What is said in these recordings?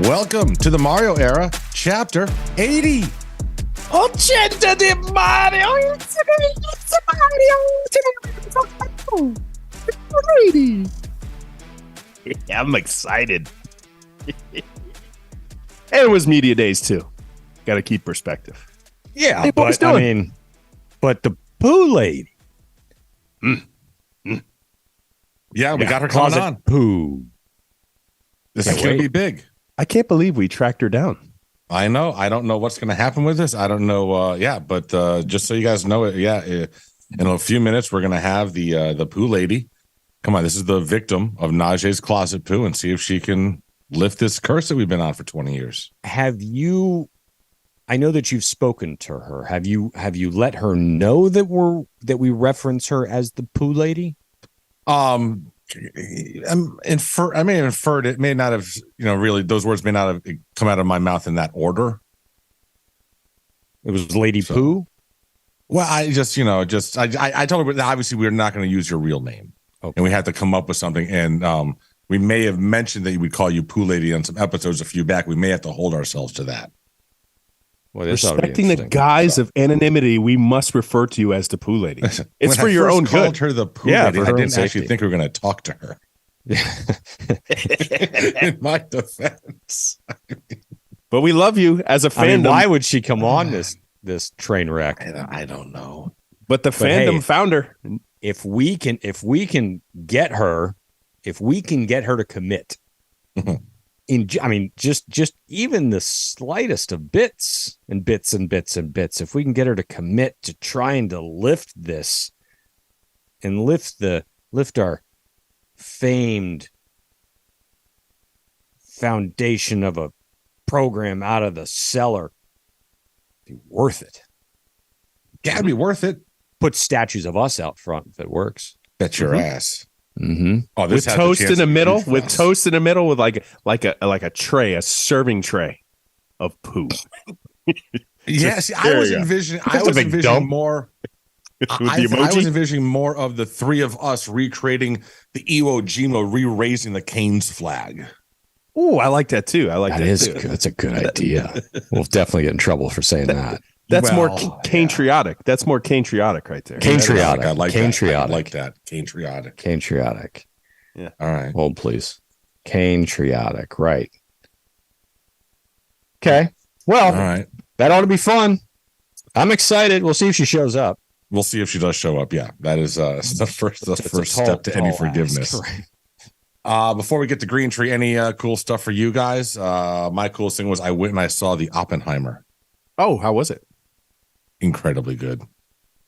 Welcome to the Mario era, chapter 80. 80 di Mario. It's Mario. 80. Yeah, I'm excited. And it was Media Days too. Got to keep perspective. Yeah, hey, but I mean, but the Poo lady. Yeah, we got her Closet coming on. Poo. This is going to be big. I can't believe we tracked her down. I know. I don't know what's going to happen with this. I don't know. But just so you guys know it. Yeah, in a few minutes we're going to have the Poo lady. Come on, this is the victim of Najeh's Closet Poo, and see if she can lift this curse that we've been on for 20 years. Have you? I know that you've spoken to her. Have you let her know that we reference her as the Poo lady? I may have inferred it. May not have, really, those words may not have come out of my mouth in that order. It was Lady Poo. Well, I just, I told her that obviously we're not going to use your real name. Okay. And we had to come up with something. And we may have mentioned that we would call you Poo Lady on some episodes a few back. We may have to hold ourselves to that. Well, respecting the guise of anonymity, we must refer to you as the Poo lady. It's for your own good. I called her the Poo lady. I didn't actually think we were going to talk to her. In my defense. But we love you as a fandom. I mean, why would she come on this train wreck? I don't know. But the fandom founder. If we can get her to commit. Just even the slightest of bits. If we can get her to commit to trying to lift this and lift our famed foundation of a program out of the cellar, be worth it. Gotta be worth it. Put statues of us out front if it works. Bet your ass. Mm-hmm. Oh, with toast in the middle, with like a tray, a serving tray of poo. Yeah, see, I was envisioning more. I was envisioning more of the three of us recreating the Iwo Jima, re-raising the Canes flag. Oh, I like that too. That's a good idea. We'll definitely get in trouble for saying that. That's more Canetriotic. That's more Canetriotic right there. Canetriotic. I like Canetriotic. that. I like that. Canetriotic. Canetriotic. Yeah. All right. Hold, please. Canetriotic. Right. Okay. Well, all right. That ought to be fun. I'm excited. We'll see if she shows up. We'll see if she does show up. Yeah, that is the first step to any forgiveness. Right. Before we get to Greentree, any cool stuff for you guys? My coolest thing was I went and I saw the Oppenheimer. Oh, how was it? Incredibly good.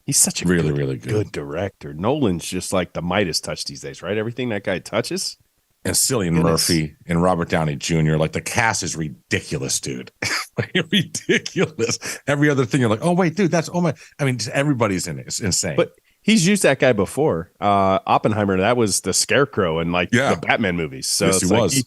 He's such a really good director. Nolan's just like the Midas touch these days, right? Everything that guy touches. And Cillian Murphy and Robert Downey Jr. Like the cast is ridiculous, dude. Ridiculous. Every other thing you're like, oh wait, dude, everybody's in it. It's insane. But he's used that guy before. Oppenheimer, that was the Scarecrow and the Batman movies. So yes, he was.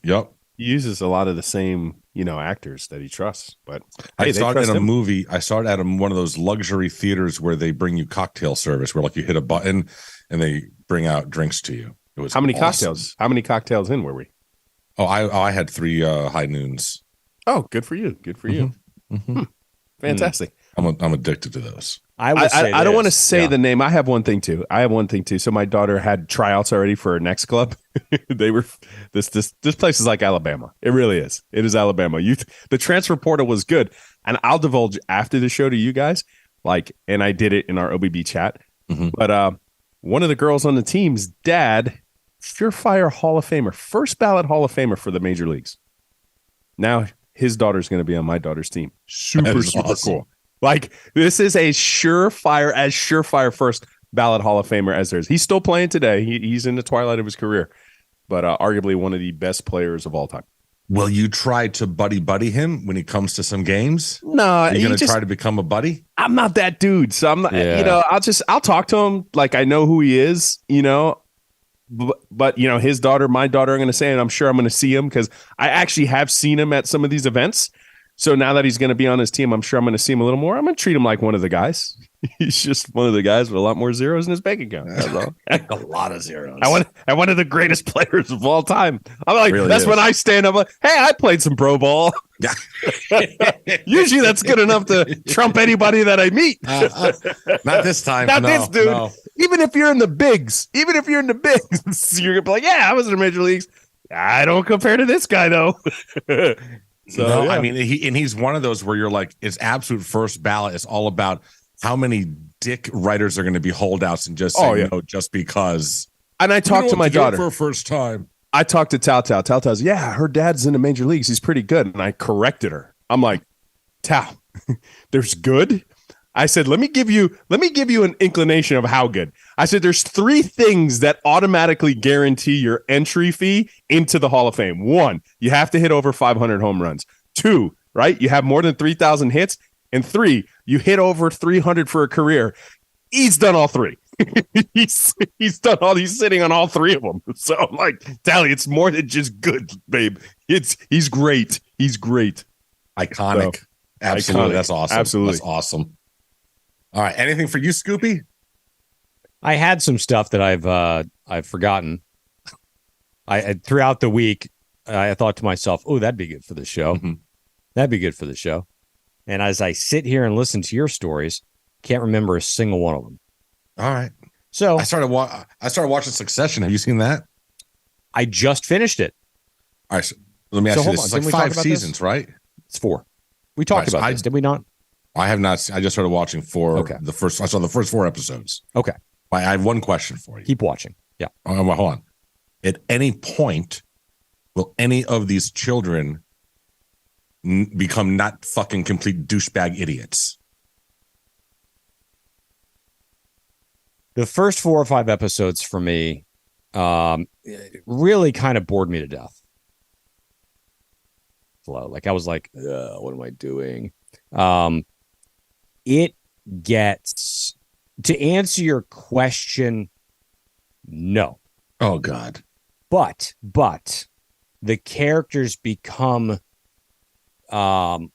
He uses a lot of the same, actors that he trusts. But I saw it in a movie. I saw it at one of those luxury theaters where they bring you cocktail service, where you hit a button and they bring out drinks to you. It was how many awesome. cocktails? How many cocktails in were we? Oh, I had 3 high noons. Oh, good for you. Good for you. Mm-hmm. Fantastic. I'm addicted to those. I don't want to say the name. I have one thing too. So my daughter had tryouts already for her next club. They were this place is like Alabama. It really is. It is Alabama. The transfer portal was good, and I'll divulge after the show to you guys. And I did it in our OBB chat. Mm-hmm. But one of the girls on the team's dad, surefire Hall of Famer, first ballot Hall of Famer for the major leagues. Now his daughter's going to be on my daughter's team. Super awesome. Cool. This is a surefire first ballot Hall of Famer as there's. He's still playing today. He's in the twilight of his career, but arguably one of the best players of all time. Will you try to buddy him when he comes to some games? No, are you going to try to become a buddy? I'm not that dude, so I'm not. Yeah. I'll talk to him like I know who he is. But his daughter, my daughter, I'm going to say, and I'm sure I'm going to see him because I actually have seen him at some of these events. So now that he's going to be on his team, I'm sure I'm going to see him a little more. I'm going to treat him like one of the guys. He's just one of the guys with a lot more zeros in his bank account. That's all. A lot of zeros. I one of the greatest players of all time. I'm like, Really that's is. when I stand up like, hey, I played some pro ball. Usually that's good enough to trump anybody that I meet. Not this time. Not No, this dude. no. Even if you're in the bigs, you're gonna be like, yeah, I was in the major leagues. I don't compare to this guy though. So No, yeah. I mean, he's one of those where you're like, it's absolute first ballot. It's all about how many dick writers are going to be holdouts and just say no just because. And I talked to my daughter for a first time. I talked to Tao. Tao's, yeah, her dad's in the major leagues. He's pretty good. And I corrected her. I'm like, Tao, there's good. I said, let me give you an inclination of how good. I said, there's 3 things that automatically guarantee your entry fee into the Hall of Fame. 1, you have to hit over 500 home runs. 2, right? You have more than 3,000 hits. And 3, you hit over 300 for a career. He's done all 3. he's done all. He's sitting on all 3 of them. So I'm like, Tally, it's more than just good, babe. He's great. He's great. Iconic. So, Absolutely. iconic. That's awesome. Absolutely. That's awesome. All right. Anything for you, Scoopy? I had some stuff that I've forgotten. I throughout the week, I thought to myself, "Oh, that'd be good for the show. Mm-hmm. That'd be good for the show." And as I sit here and listen to your stories, can't remember a single one of them. All right. So I started watching Succession. Have you seen that? I just finished it. All right. So let me ask you hold this. on, It's didn't we like talk 5 about seasons, this? right? It's 4. We talked Right, so about this, did we not? I have not. I just started watching Okay. I saw the first 4 episodes. Okay. I have one question for you. Keep watching. Yeah. Hold on. At any point, will any of these children become not fucking complete douchebag idiots? The first 4 or 5 episodes for me really kind of bored me to death. Flow. Like I was like, what am I doing? It gets, to answer your question, no. Oh God. But the characters become more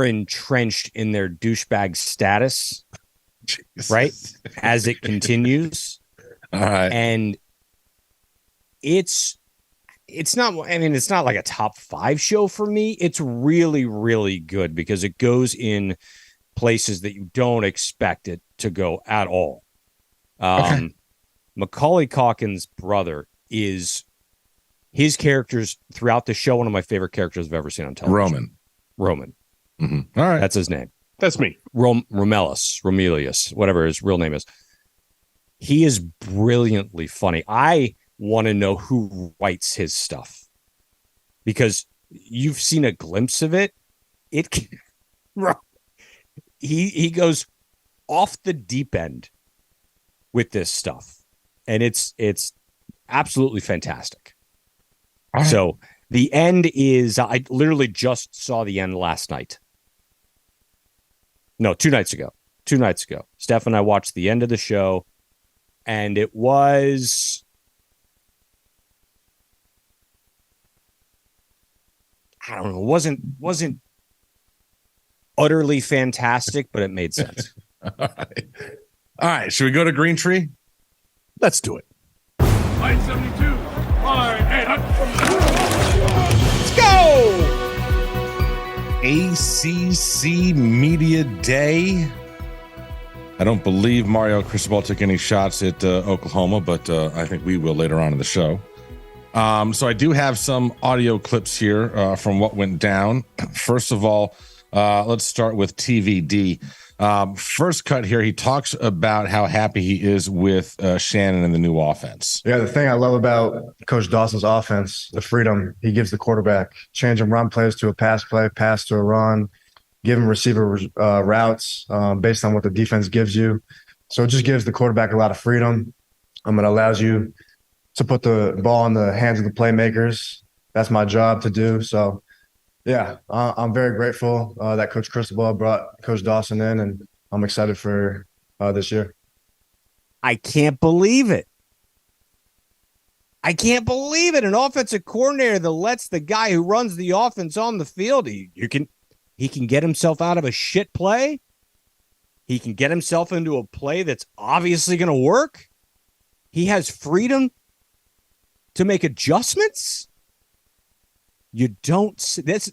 entrenched in their douchebag status, Jesus. right? As it continues. All right. And it's not, I mean, it's not like a top 5 show for me. It's really, really good because it goes in places that you don't expect it to go at all. Okay. Macaulay Culkin's brother is, his characters throughout the show, one of my favorite characters I've ever seen on television. Roman. Mm-hmm. All right. That's his name. That's me. Romelius, whatever his real name is. He is brilliantly funny. I want to know who writes his stuff because you've seen a glimpse of it. He goes off the deep end with this stuff, and it's absolutely fantastic. All right. So the end is, I literally just saw the end last night. No, 2 nights ago. 2 nights ago. Steph and I watched the end of the show, and it was, I don't know, wasn't utterly fantastic, but it made sense. All right. All right. Should we go to Greentree? Let's do it. Line 72. Line 800. Let's go. ACC Media Day. I don't believe Mario Cristobal took any shots at Oklahoma, but I think we will later on in the show. So I do have some audio clips here from what went down. First of all, let's start with TVD. First cut here, he talks about how happy he is with Shannon and the new offense. Yeah, the thing I love about Coach Dawson's offense, the freedom he gives the quarterback, changing run plays to a pass play, pass to a run, giving receiver routes based on what the defense gives you. So it just gives the quarterback a lot of freedom. It allows you to put the ball in the hands of the playmakers. That's my job to do. So, yeah, I'm very grateful that Coach Cristobal brought Coach Dawson in, and I'm excited for this year. I can't believe it. I can't believe it. An offensive coordinator that lets the guy who runs the offense on the field, he can get himself out of a shit play. He can get himself into a play that's obviously going to work. He has freedom to make adjustments. You don't see this.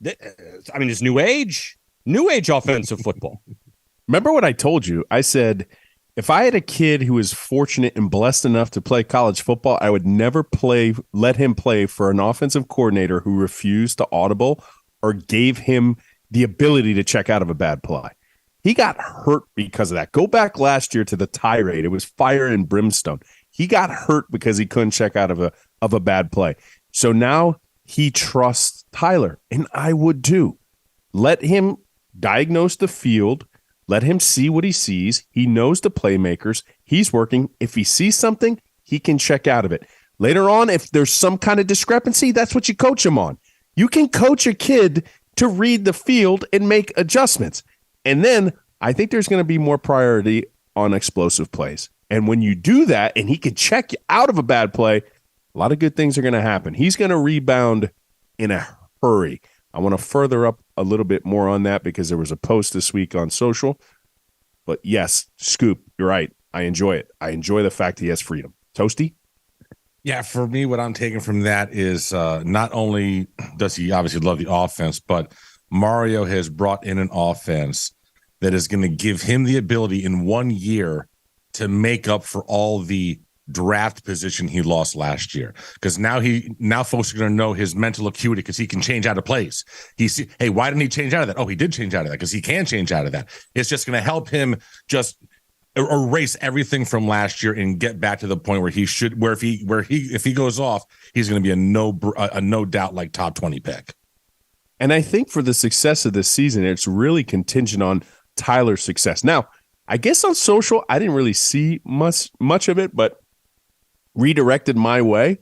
It's new age offensive football. Remember what I told you? I said, if I had a kid who was fortunate and blessed enough to play college football, I would never let him play for an offensive coordinator who refused to audible or gave him the ability to check out of a bad play. He got hurt because of that. Go back last year to the tirade. It was fire and brimstone. He got hurt because he couldn't check out of a bad play. So now he trusts Tyler, and I would too. Let him diagnose the field. Let him see what he sees. He knows the playmakers. He's working. If he sees something, he can check out of it. Later on, if there's some kind of discrepancy, that's what you coach him on. You can coach a kid to read the field and make adjustments. And then I think there's going to be more priority on explosive plays. And when you do that and he can check you out of a bad play, a lot of good things are going to happen. He's going to rebound in a hurry. I want to further up a little bit more on that because there was a post this week on social. But yes, Scoop, you're right. I enjoy it. I enjoy the fact he has freedom. Toasty? Yeah, for me, what I'm taking from that is not only does he obviously love the offense, but Mario has brought in an offense that is going to give him the ability in 1 year to make up for all the draft position he lost last year. Because now folks are going to know his mental acuity because he can change out of place. Hey, why didn't he change out of that? Oh, he did change out of that because he can change out of that. It's just going to help him just erase everything from last year and get back to the point where he should, if he goes off, he's going to be a no doubt like top 20 pick. And I think for the success of this season, it's really contingent on Tyler's success. Now, I guess on social, I didn't really see much of it, but redirected my way,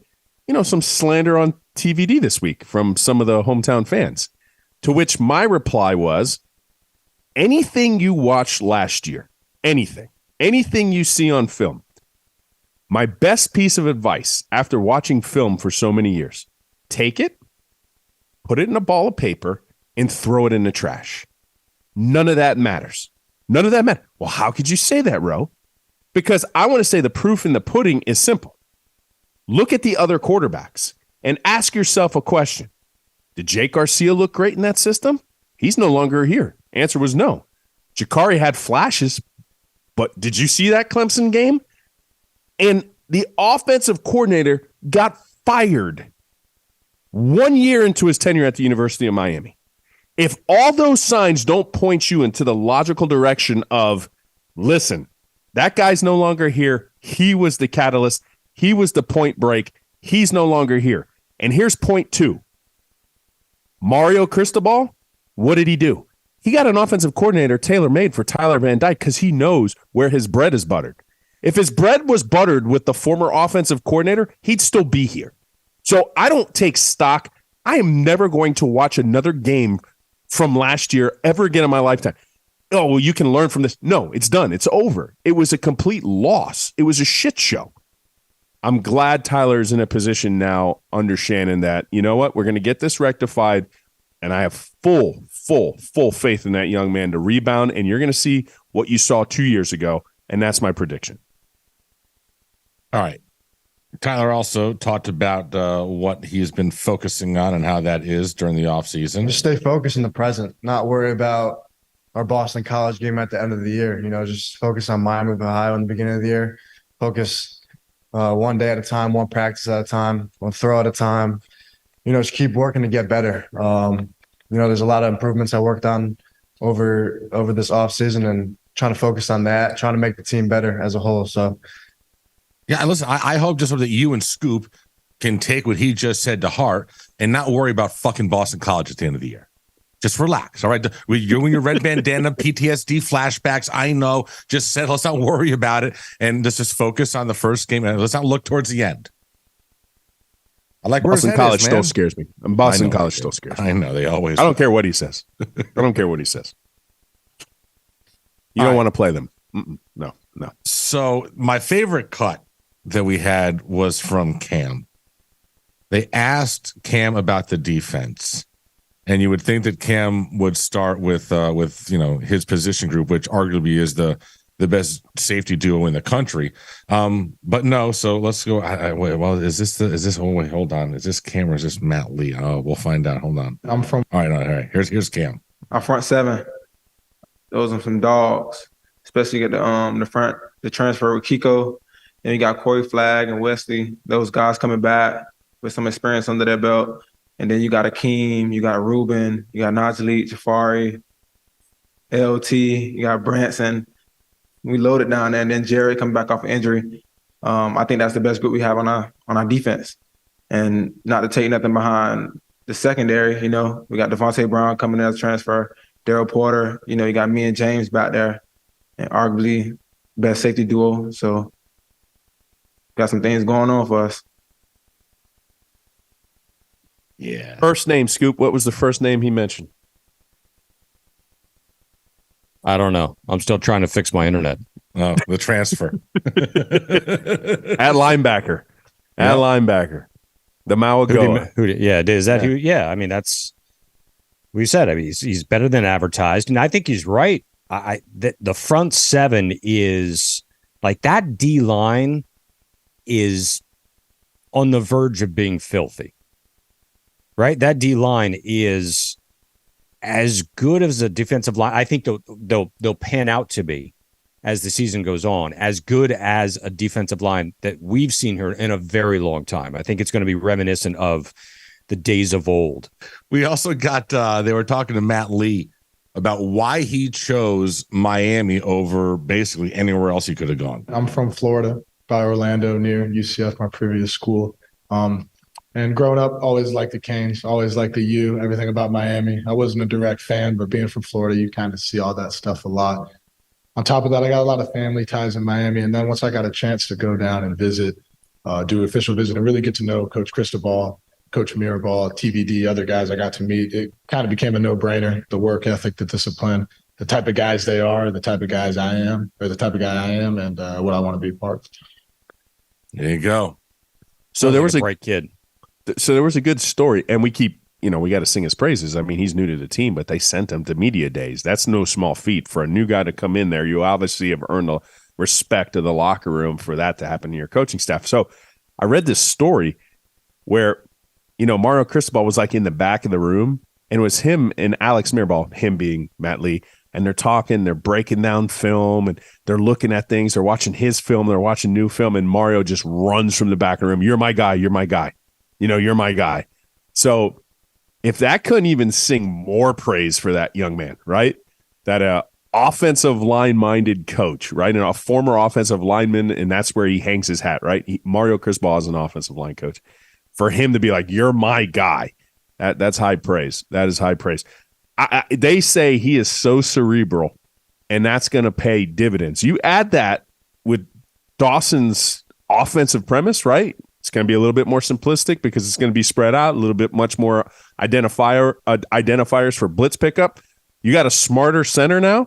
some slander on TVD this week from some of the hometown fans, to which my reply was, anything you watched last year, anything you see on film, my best piece of advice after watching film for so many years, take it, put it in a ball of paper, and throw it in the trash. None of that matters. None of that matters. Well, how could you say that, Ro? Because I want to say the proof in the pudding is simple. Look at the other quarterbacks and ask yourself a question. Did Jake Garcia look great in that system? He's no longer here. Answer was no. Jakari had flashes, but did you see that Clemson game? And the offensive coordinator got fired 1 year into his tenure at the University of Miami. If all those signs don't point you into the logical direction of, listen, that guy's no longer here. He was the catalyst. He was the point break. He's no longer here. And here's point 2. Mario Cristobal, what did he do? He got an offensive coordinator tailor-made for Tyler Van Dyke because he knows where his bread is buttered. If his bread was buttered with the former offensive coordinator, he'd still be here. So I don't take stock. I am never going to watch another game from last year ever again in my lifetime. Oh, well, you can learn from this. No, it's done. It's over. It was a complete loss. It was a shit show. I'm glad Tyler's in a position now under Shannon that, you know what, we're going to get this rectified. And I have full faith in that young man to rebound. And you're going to see what you saw 2 years ago. And that's my prediction. All right. Tyler also talked about what he's been focusing on and how that is during the offseason. Just stay focused in the present, not worry about our Boston College game at the end of the year. Just focus on Miami of Ohio in the beginning of the year. Focus one day at a time, one practice at a time, one throw at a time. Just keep working to get better. There's a lot of improvements I worked on over this offseason and trying to focus on that, trying to make the team better as a whole. So, yeah, listen, I hope just that you and Scoop can take what he just said to heart and not worry about fucking Boston College at the end of the year. Just relax, all right? You're doing your red bandana, PTSD flashbacks. I know. Just said, let's not worry about it and let's just focus on the first game and let's not look towards the end. I like Boston College still scares me. And Boston College still scares me. I know they always. I don't care what he says. I don't care what he says. You don't want to play them. No. So my favorite cut that we had was from Cam. They asked Cam about the defense, And you would think that Cam would start with his position group, which arguably is the best safety duo in the country. But no, so let's go. Wait, hold on. Is this Cam or is this Matt Lee? Oh, we'll find out. Hold on. I'm from All right. Here's Cam. Our front seven, those are some dogs, especially at the transfer with Kiko. And you got Corey Flagg and Wesley, those guys coming back with some experience under their belt. And then you got Akeem, you got Ruben, you got Najee, Jafari, LT, you got Branson. We loaded down there, and then Jerry coming back off injury. I think that's the best group we have on our defense. And not to take nothing behind the secondary, we got Devontae Brown coming in as a transfer, Daryl Porter, you got me and James back there, and arguably best safety duo. So got some things going on for us. Yeah. First name, Scoop. What was the first name he mentioned? I don't know. I'm still trying to fix my internet. Oh, the transfer. At linebacker. At linebacker. The Mawagoa. Is that who? Yeah, I mean, that's we said. I mean, he's better than advertised, and I think he's right. The front seven is like that D line is on the verge of being filthy. Right, that D line is as good as a defensive line. I think they'll pan out to be as the season goes on, as good as a defensive line that we've seen here in a very long time. I think it's going to be reminiscent of the days of old. We also got they were talking to Matt Lee about why he chose Miami over basically anywhere else he could have gone. I'm from Florida, by Orlando, near UCF, my previous school. And growing up, always liked the Canes, always liked the U, everything about Miami. I wasn't a direct fan, but being from Florida, you kind of see all that stuff a lot. On top of that, I got a lot of family ties in Miami. And then once I got a chance to go down and visit, do an official visit and really get to know Coach Cristobal, Coach Mirabal, TBD, other guys I got to meet, it kind of became a no-brainer, the work ethic, the discipline, the type of guys they are, the type of guys I am, or the type of guy I am, and what I want to be part of. There you go. So there was a great kid. So there was a good story, and we keep, we got to sing his praises. I mean, he's new to the team, but they sent him to media days. That's no small feat for a new guy to come in there. You obviously have earned the respect of the locker room for that to happen to your coaching staff. So I read this story where, Mario Cristobal was like in the back of the room, and it was him and Alex Mirabal, him being Matt Lee, and they're talking, they're breaking down film, and they're looking at things. They're watching his film, they're watching new film, and Mario just runs from the back of the room. You're my guy. You're my guy. You're my guy. So if that couldn't even sing more praise for that young man, right? That offensive line-minded coach, right? And a former offensive lineman, and that's where he hangs his hat, right? Mario Cristobal is an offensive line coach. For him to be like, you're my guy, that's high praise. That is high praise. They say he is so cerebral, and that's going to pay dividends. You add that with Dawson's offensive premise, right? It's going to be a little bit more simplistic because it's going to be spread out, a little bit much more identifiers for blitz pickup. You got a smarter center now.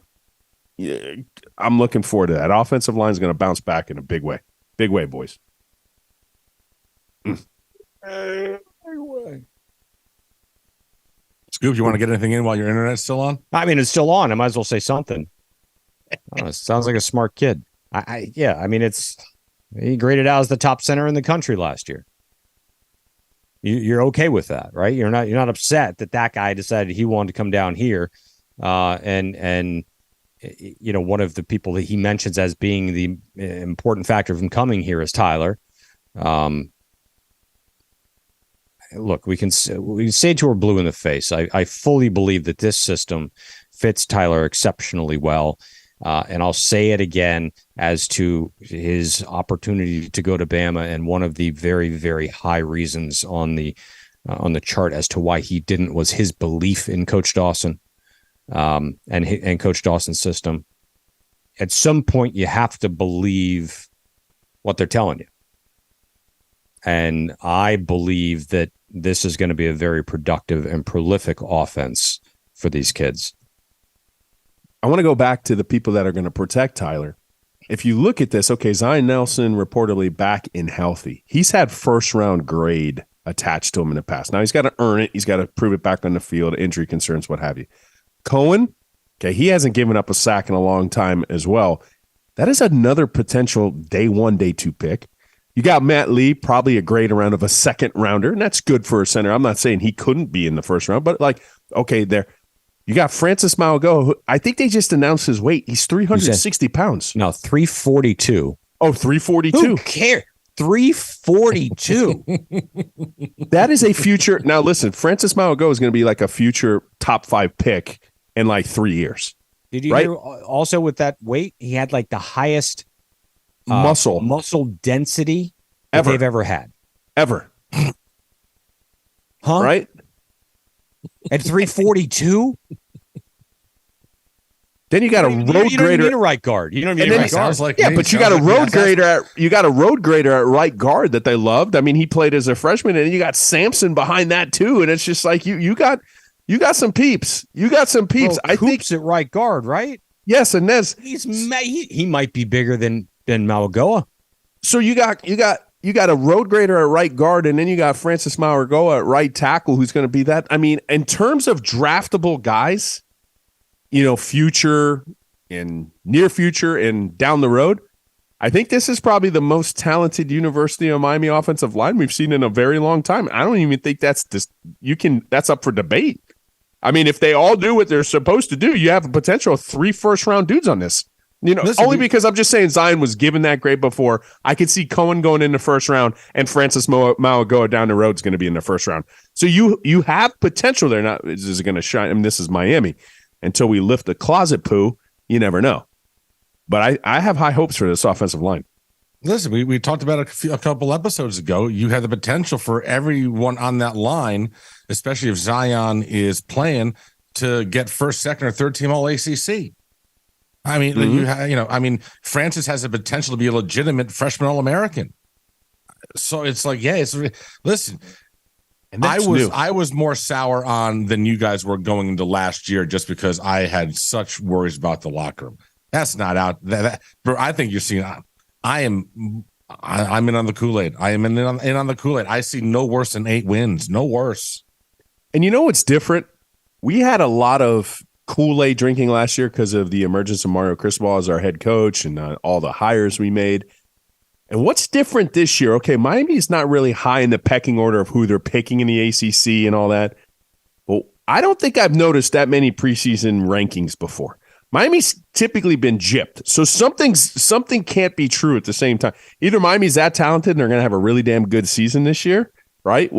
Yeah, I'm looking forward to that. Offensive line is going to bounce back in a big way. Big way, boys. Scoop, you want to get anything in while your internet's still on? I mean, it's still on. I might as well say something. I don't know, it sounds like a smart kid. He graded out as the top center in the country last year. You're okay with that, right? You're not upset that guy decided he wanted to come down here, and one of the people that he mentions as being the important factor of him coming here is Tyler. Look, we can say to her blue in the face. I fully believe that this system fits Tyler exceptionally well. And I'll say it again as to his opportunity to go to Bama, and one of the very, very high reasons on the chart as to why he didn't was his belief in Coach Dawson, and Coach Dawson's system. At some point, you have to believe what they're telling you, and I believe that this is going to be a very productive and prolific offense for these kids. I want to go back to the people that are going to protect Tyler. If you look at this, okay, Zion Nelson reportedly back and healthy. He's had first-round grade attached to him in the past. Now he's got to earn it. He's got to prove it back on the field, injury concerns, what have you. Cohen, okay, he hasn't given up a sack in a long time as well. That is another potential day 1, day 2 pick. You got Matt Lee, probably a grade around of a second rounder, and that's good for a center. I'm not saying he couldn't be in the first round, but like, okay, there. You got Francis Mauigoa. I think they just announced his weight. He's 360 pounds. No, 342. Oh, 342. Who cares? 342. That is a future. Now, listen, Francis Mauigoa is going to be like a future top 5 pick in like 3 years. Did you hear also with that weight? He had like the highest muscle density ever they've ever had. Ever. Huh? Right? At 342? Then you got a road grader. You don't need a right guard. You don't need a right guard. But you got a road grader. You got a road grader at right guard that they loved. I mean, he played as a freshman, and you got Sampson behind that too. And it's just like you got some peeps. You got some peeps. I think at right guard, right? Yes, and he might be bigger than Mauigoa. So you got a road grader at right guard, and then you got Francis Mauigoa at right tackle, who's going to be that. I mean, in terms of draftable guys, future and near future and down the road, I think this is probably the most talented University of Miami offensive line we've seen in a very long time. I don't even think that's up for debate. I mean, if they all do what they're supposed to do, you have a potential of 3 first-round dudes on this. Because I'm just saying Zion was given that grade before. I could see Cohen going in the first round and Francis Mauigoa down the road is going to be in the first round. So you have potential there. Not is it going to shine? I mean, this is Miami. Until we lift the closet poo, you never know. But I have high hopes for this offensive line. Listen, we talked about a couple episodes ago. You have the potential for everyone on that line, especially if Zion is playing, to get first, second, or third team All ACC. I mean, Francis has the potential to be a legitimate freshman All-American. So it's like, listen. I was more sour on than you guys were going into last year, just because I had such worries about the locker room. That's not out. Bro, I think you're seeing. I'm in on the Kool-Aid. I am in on the Kool-Aid. I see no worse than 8 wins. No worse. And you know what's different? We had a lot of Kool-Aid drinking last year because of the emergence of Mario Cristobal as our head coach and all the hires we made. And what's different this year? Okay, Miami's not really high in the pecking order of who they're picking in the ACC and all that. Well, I don't think I've noticed that many preseason rankings before. Miami's typically been gypped. So something can't be true at the same time. Either Miami's that talented and they're going to have a really damn good season this year, right?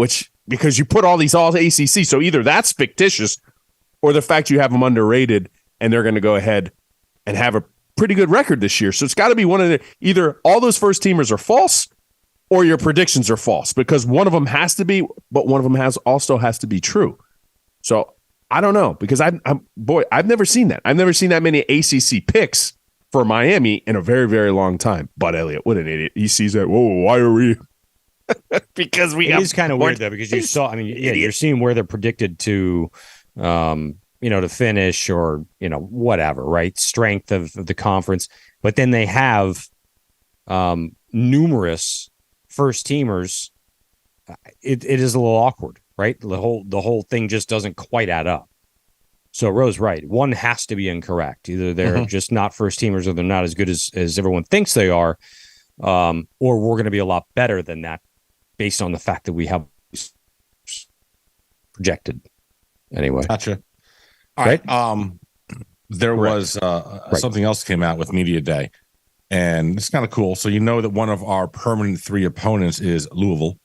Because you put all these all ACC. So either that's fictitious or the fact you have them underrated and they're going to go ahead and have a pretty good record this year. So it's got to be one of either all those first teamers are false or your predictions are false, because one of them has to be, but one of them also has to be true. So I don't know, because I've never seen that. I've never seen that many ACC picks for Miami in a very, very long time. Bud Elliott, what an idiot. He sees that. Whoa, why are we? Because it is kind of weird though, because you're seeing where they're predicted to, to finish or, whatever, right? Strength of the conference. But then they have numerous first teamers. It is a little awkward, right? The whole thing just doesn't quite add up. So Ro's right. One has to be incorrect. Either they're just not first teamers or they're not as good as everyone thinks they are. Or we're going to be a lot better than that based on the fact that we have projected. Anyway. Gotcha. All right. There was something else came out with Media Day, and it's kind of cool. So that one of our permanent 3 opponents is Louisville,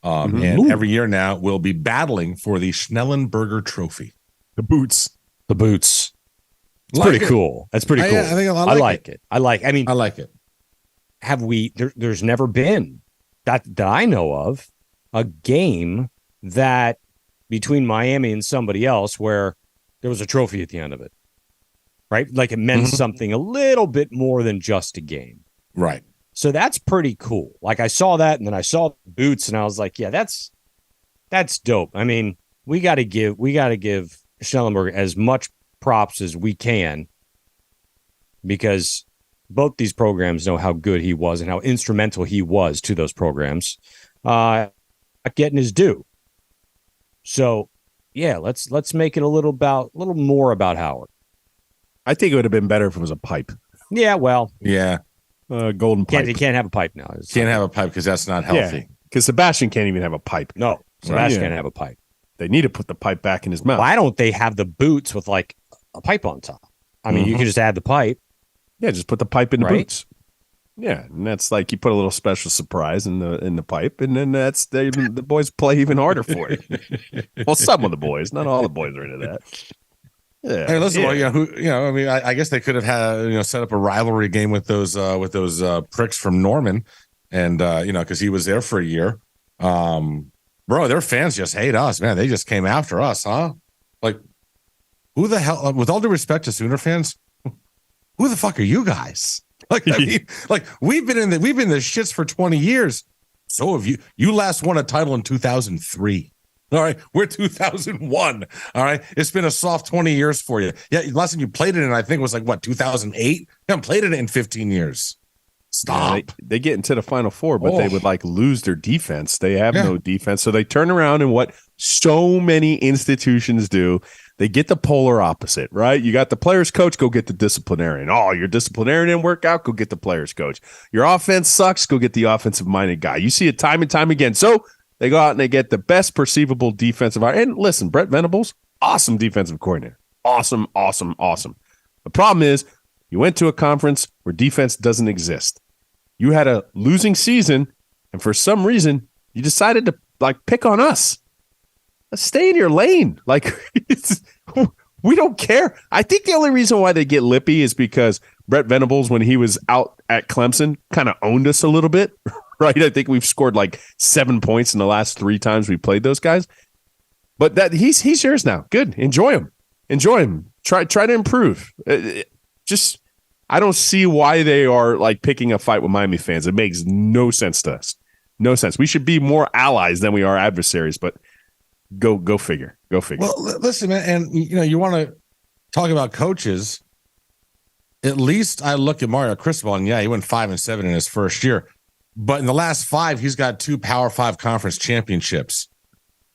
and every year now we'll be battling for the Schnellenberger Trophy. The boots. It's pretty cool. That's pretty cool. I like it. I like it. Have we? There's never been that I know of a game that between Miami and somebody else where there was a trophy at the end of it, right? Like it meant something a little bit more than just a game. Right. So that's pretty cool. Like I saw that and then I saw boots and I was like, yeah, that's dope. I mean, we got to give Schnellenberger as much props as we can, because both these programs know how good he was and how instrumental he was to those programs. getting his due. So, yeah, let's make it a little more about Howard. I think it would have been better if it was a pipe. Yeah, well, Yeah. Golden pipe. he can't have a pipe now. Can't have a pipe because that's not healthy. Because Sebastian can't even have a pipe. No, Sebastian Yeah. can't have a pipe. They need to put the pipe back in his mouth. Why don't they have the boots with like a pipe on top? I mean, you could just add the pipe. Yeah, just put the pipe in the Right? boots. Yeah, and that's like you put a little special surprise in the pipe, and then the boys play even harder for it. Well, some of the boys, not all the boys are into that. Yeah, Hey, listen, yeah. well, I mean, I guess they could have had, set up a rivalry game with those pricks from Norman, and because he was there for a year. Bro, their fans just hate us, man. They just came after us, huh? Like, who the hell? With all due respect to Sooner fans, who the fuck are you guys? Like, I mean, like we've been in the shits for 20 years. So have you. You last won a title in 2003. All right, we're 2001. All right, it's been a soft 20 years for you. Yeah, last time you played it in, I think, was like what 2008. You haven't played it in 15 years. Stop. Yeah, they get into the Final Four, but they would like lose their defense. They have no defense, so they turn around and what so many institutions do. They get the polar opposite, right? You got the players coach, go get the disciplinarian. Oh, your disciplinarian didn't work out, go get the players coach. Your offense sucks, go get the offensive minded guy. You see it time and time again. So they go out and they get the best perceivable defensive. And listen, Brett Venables, awesome defensive coordinator. Awesome, awesome, awesome. The problem is you went to a conference where defense doesn't exist. You had a losing season, and for some reason, you decided to like pick on us. Stay in your lane. Like, we don't care. I think the only reason why they get lippy is because Brett Venables, when he was out at Clemson, kind of owned us a little bit, right? I think we've scored like 7 points in the last 3 times we played those guys. But that he's yours now. Good. Enjoy him. Enjoy him. Try to improve. Just, I don't see why they are like picking a fight with Miami fans. It makes no sense to us. No sense. We should be more allies than we are adversaries, but go figure. Go figure. Well, listen, man, and you want to talk about coaches. At least I look at Mario Cristobal, and he went 5-7 in his first year. But in the last 5, he's got 2 Power 5 conference championships.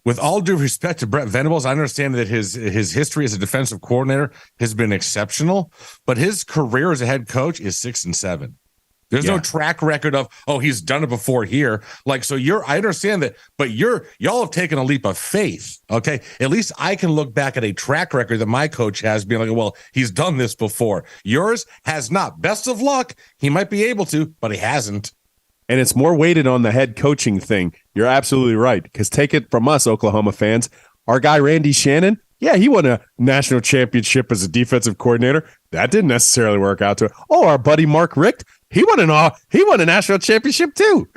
With all due respect to Brett Venables, I understand that his history as a defensive coordinator has been exceptional, but his career as a head coach is 6-7. There's no track record of, he's done it before here. Like, so I understand that, but y'all have taken a leap of faith. Okay. At least I can look back at a track record that my coach has being like, well, he's done this before. Yours has not. Best of luck. He might be able to, but he hasn't. And it's more weighted on the head coaching thing. You're absolutely right. Because take it from us, Oklahoma fans, our guy, Randy Shannon, he won a national championship as a defensive coordinator. That didn't necessarily work out to it. Oh, our buddy Mark Richt, he won a national championship too.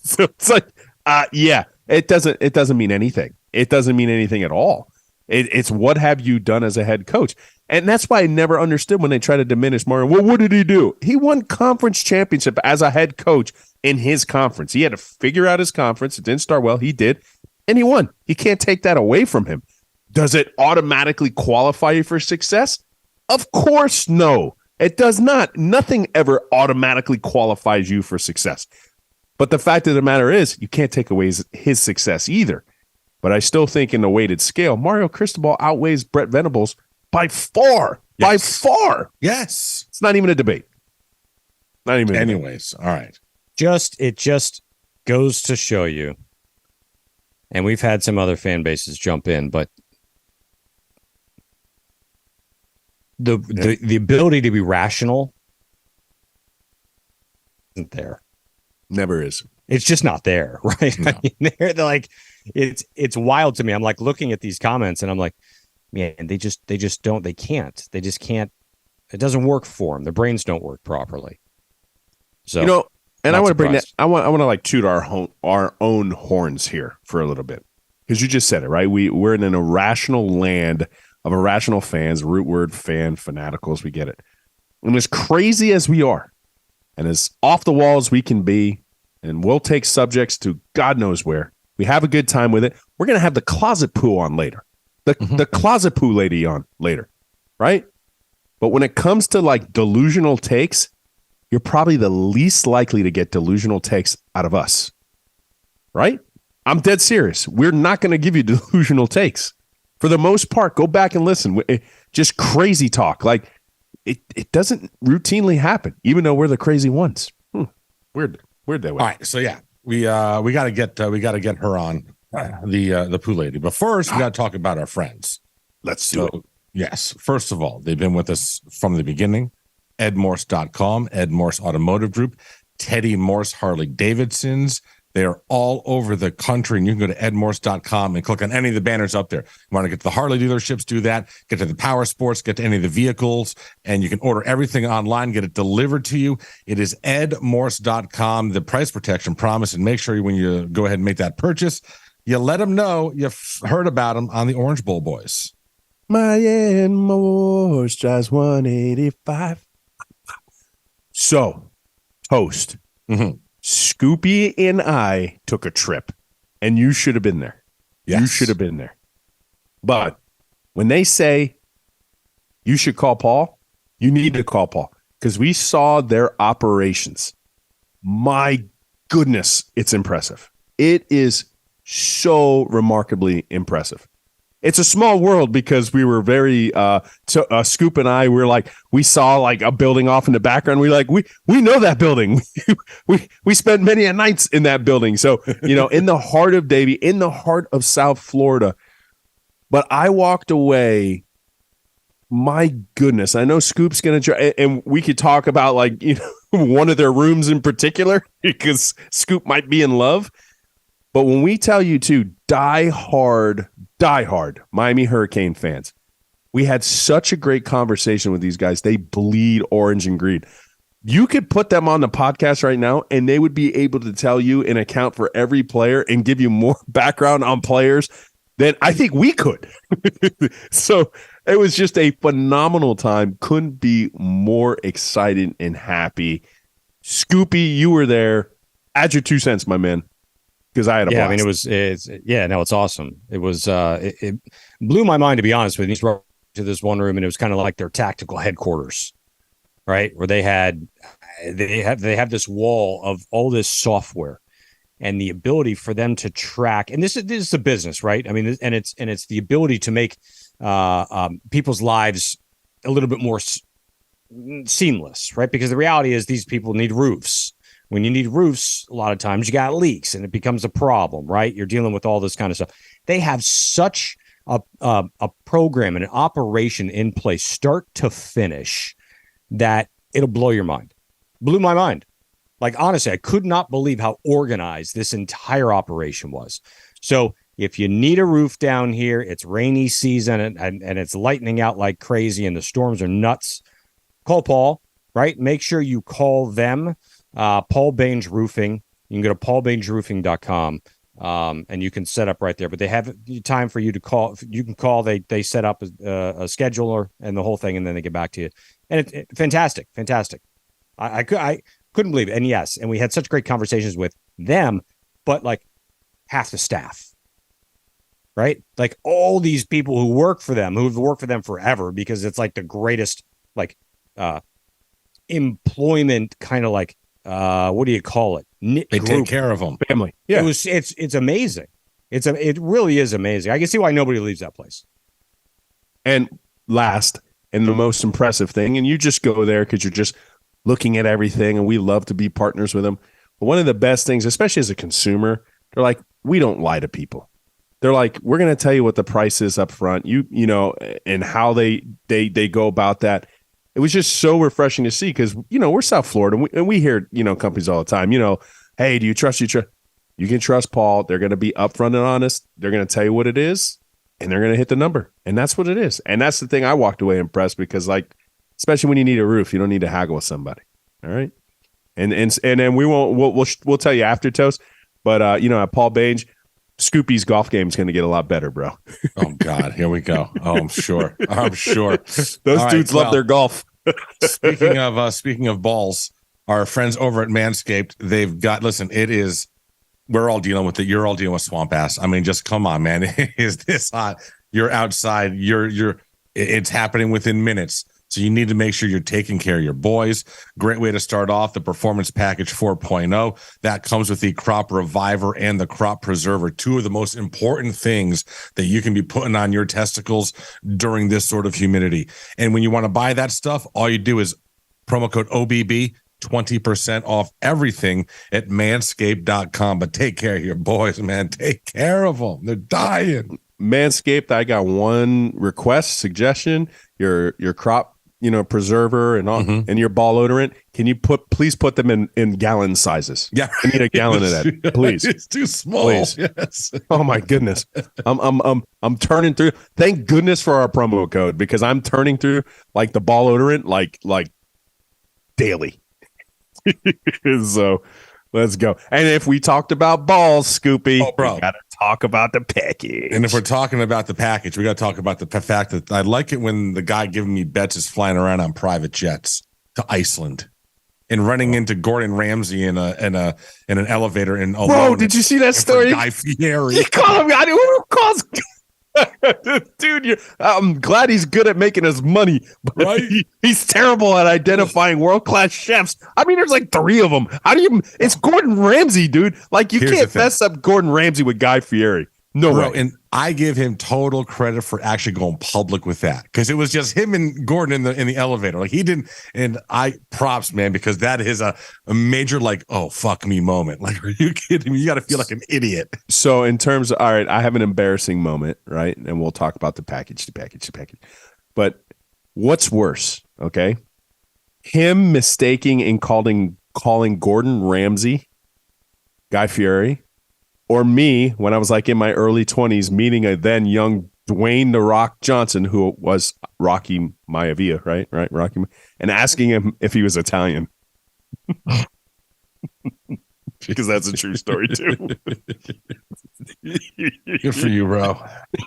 So it's like, it doesn't mean anything. It doesn't mean anything at all. It's what have you done as a head coach? And that's why I never understood when they try to diminish Mario. Well, what did he do? He won conference championship as a head coach in his conference. He had to figure out his conference. It didn't start well. He did. And he won. He can't take that away from him. Does it automatically qualify you for success? Of course, no. It does not. Nothing ever automatically qualifies you for success. But the fact of the matter is, you can't take away his success either. But I still think in the weighted scale, Mario Cristobal outweighs Brett Venables by far. Yes. By far. Yes. It's not even a debate. Not even. Anyways, all right. It just goes to show you, and we've had some other fan bases jump in, but the ability to be rational isn't there. Never is. It's just not there, right? No. I mean, they're like, it's wild to me. I'm like looking at these comments and I'm like, man, they just can't. It doesn't work for them. Their brains don't work properly. So, and I want to bring that. surprised. I want to like toot our own horns here for a little bit, because you just said it, right? We're in an irrational land of irrational fans, root word fan fanaticals. We get it. And as crazy as we are, and as off the wall as we can be, and we'll take subjects to God knows where. We have a good time with it. We're going to have the Closet Poo on later. The Closet Poo lady on later, right? But when it comes to like delusional takes, you're probably the least likely to get delusional takes out of us, right? I'm dead serious. We're not going to give you delusional takes. For the most part, go back and listen. Just crazy talk. Like it doesn't routinely happen, even though we're the crazy ones. Weird that way. All right, so yeah, we got to get her on the poo lady. But first, we got to talk about our friends. Let's do it. Yes, first of all, they've been with us from the beginning. EdMorse.com, Ed Morse Automotive Group, Teddy Morse Harley Davidsons. They are all over the country, and you can go to edmorse.com and click on any of the banners up there. You want to get to the Harley dealerships, do that. Get to the power sports, get to any of the vehicles, and you can order everything online, get it delivered to you. It is edmorse.com, the price protection promise, and make sure when you go ahead and make that purchase, you let them know you've heard about them on the Orange Bowl Boys. My Ed Morse drives 185. So, Toast. Mm-hmm. Scoopy and I took a trip, and you should have been there. Yes. You should have been there. But when they say you should call Paul, you need to call Paul because we saw their operations. My goodness, it's impressive. It is so remarkably impressive. It's a small world because we were very Scoop and I were like, we saw like a building off in the background. We know that building. we spent many a nights in that building. So, in the heart of Davie, in the heart of South Florida. But I walked away. My goodness, I know Scoop's going to try, and we could talk about one of their rooms in particular because Scoop might be in love. But when we tell you to die hard Miami Hurricane fans, we had such a great conversation with these guys. They bleed orange and green. You could put them on the podcast right now, and they would be able to tell you and account for every player and give you more background on players than I think we could. So it was just a phenomenal time. Couldn't be more excited and happy. Scoopy, you were there. Add your 2 cents, my man. Because I had a blast. I mean, it's awesome. It was, it blew my mind, to be honest with you. To this one room, and it was kind of like their tactical headquarters, right? Where they have this wall of all this software and the ability for them to track. And this is a business, right? I mean, and it's the ability to make people's lives a little bit more seamless, right? Because the reality is these people need roofs. When you need roofs, a lot of times you got leaks and it becomes a problem, right? You're dealing with all this kind of stuff. They have such a program and an operation in place, start to finish, that it'll blow your mind. Blew my mind. Like, honestly, I could not believe how organized this entire operation was. So if you need a roof down here, it's rainy season and it's lightning out like crazy and the storms are nuts, call Paul, right? Make sure you call them. Paul Baines Roofing. You can go to paulbainesroofing.com and you can set up right there. But they have time for you to call. You can call. They set up a scheduler and the whole thing, and then they get back to you. And it's fantastic. I couldn't believe it. And yes, and we had such great conversations with them, but like half the staff, right? Like all these people who work for them, who've worked for them forever, because it's like the greatest employment kind of like. What do you call it? They take care of them. Family. Yeah. It's amazing. It really is amazing. I can see why nobody leaves that place. And last and the most impressive thing, and you just go there because you're just looking at everything, and we love to be partners with them. But one of the best things, especially as a consumer, they're like, we don't lie to people. They're like, we're going to tell you what the price is up front, you know, and how they go about that. It was just so refreshing to see because, we're South Florida and we hear, companies all the time, hey, do you trust you can trust Paul. They're going to be upfront and honest. They're going to tell you what it is and they're going to hit the number. And that's what it is. And that's the thing I walked away impressed because especially when you need a roof, you don't need to haggle with somebody. All right. And then we'll tell you after Toast, but at Paul Baines, Scoopy's golf game is going to get a lot better, bro. Oh God, here we go. Oh, I'm sure. Those dudes love their golf. speaking of balls, our friends over at Manscaped, they've got. Listen, we're all dealing with it. You're all dealing with swamp ass. I mean, just come on, man. Is this hot? You're outside. It's happening within minutes. So you need to make sure you're taking care of your boys. Great way to start off the Performance Package 4.0. That comes with the Crop Reviver and the Crop Preserver, two of the most important things that you can be putting on your testicles during this sort of humidity. And when you want to buy that stuff, all you do is promo code OBB, 20% off everything at manscaped.com. But take care of your boys, man. Take care of them. They're dying. Manscaped, I got one request, suggestion. Your crop, preserver and all, and your ball odorant. Can you please put them in gallon sizes? Yeah, I need a gallon of that, please. It's too small. Please. Yes. Oh my goodness, I'm turning through. Thank goodness for our promo code, because I'm turning through like the ball odorant like daily. So let's go. And if we talked about balls, Scoopy, we gotta talk about the package. And if we're talking about the package, we got to talk about the fact that I like it when the guy giving me bets is flying around on private jets to Iceland and running into Gordon Ramsay in an elevator. And bro, did you see that story? Guy Fieri. You call him? Who calls? Dude, I'm glad he's good at making us money, but right? he's terrible at identifying world-class chefs. I mean, there's like 3 of them. How do you? It's Gordon Ramsay, dude. Like, you can't mess up Gordon Ramsay with Guy Fieri. No way. And I give him total credit for actually going public with that, because it was just him and Gordon in the elevator. Like, he didn't. And I props, man, because that is a major like, oh fuck me moment. Like, are you kidding me? You got to feel like an idiot. So in terms of, all right, I have an embarrassing moment, right? And we'll talk about the package. But what's worse? Okay, him mistaking and calling Gordon Ramsay Guy Fieri. Or me, when I was like in my early 20s, meeting a then young Dwayne "The Rock" Johnson, who was Rocky Maivia, right? Rocky, and asking him if he was Italian. Because that's a true story too. Good for you, bro.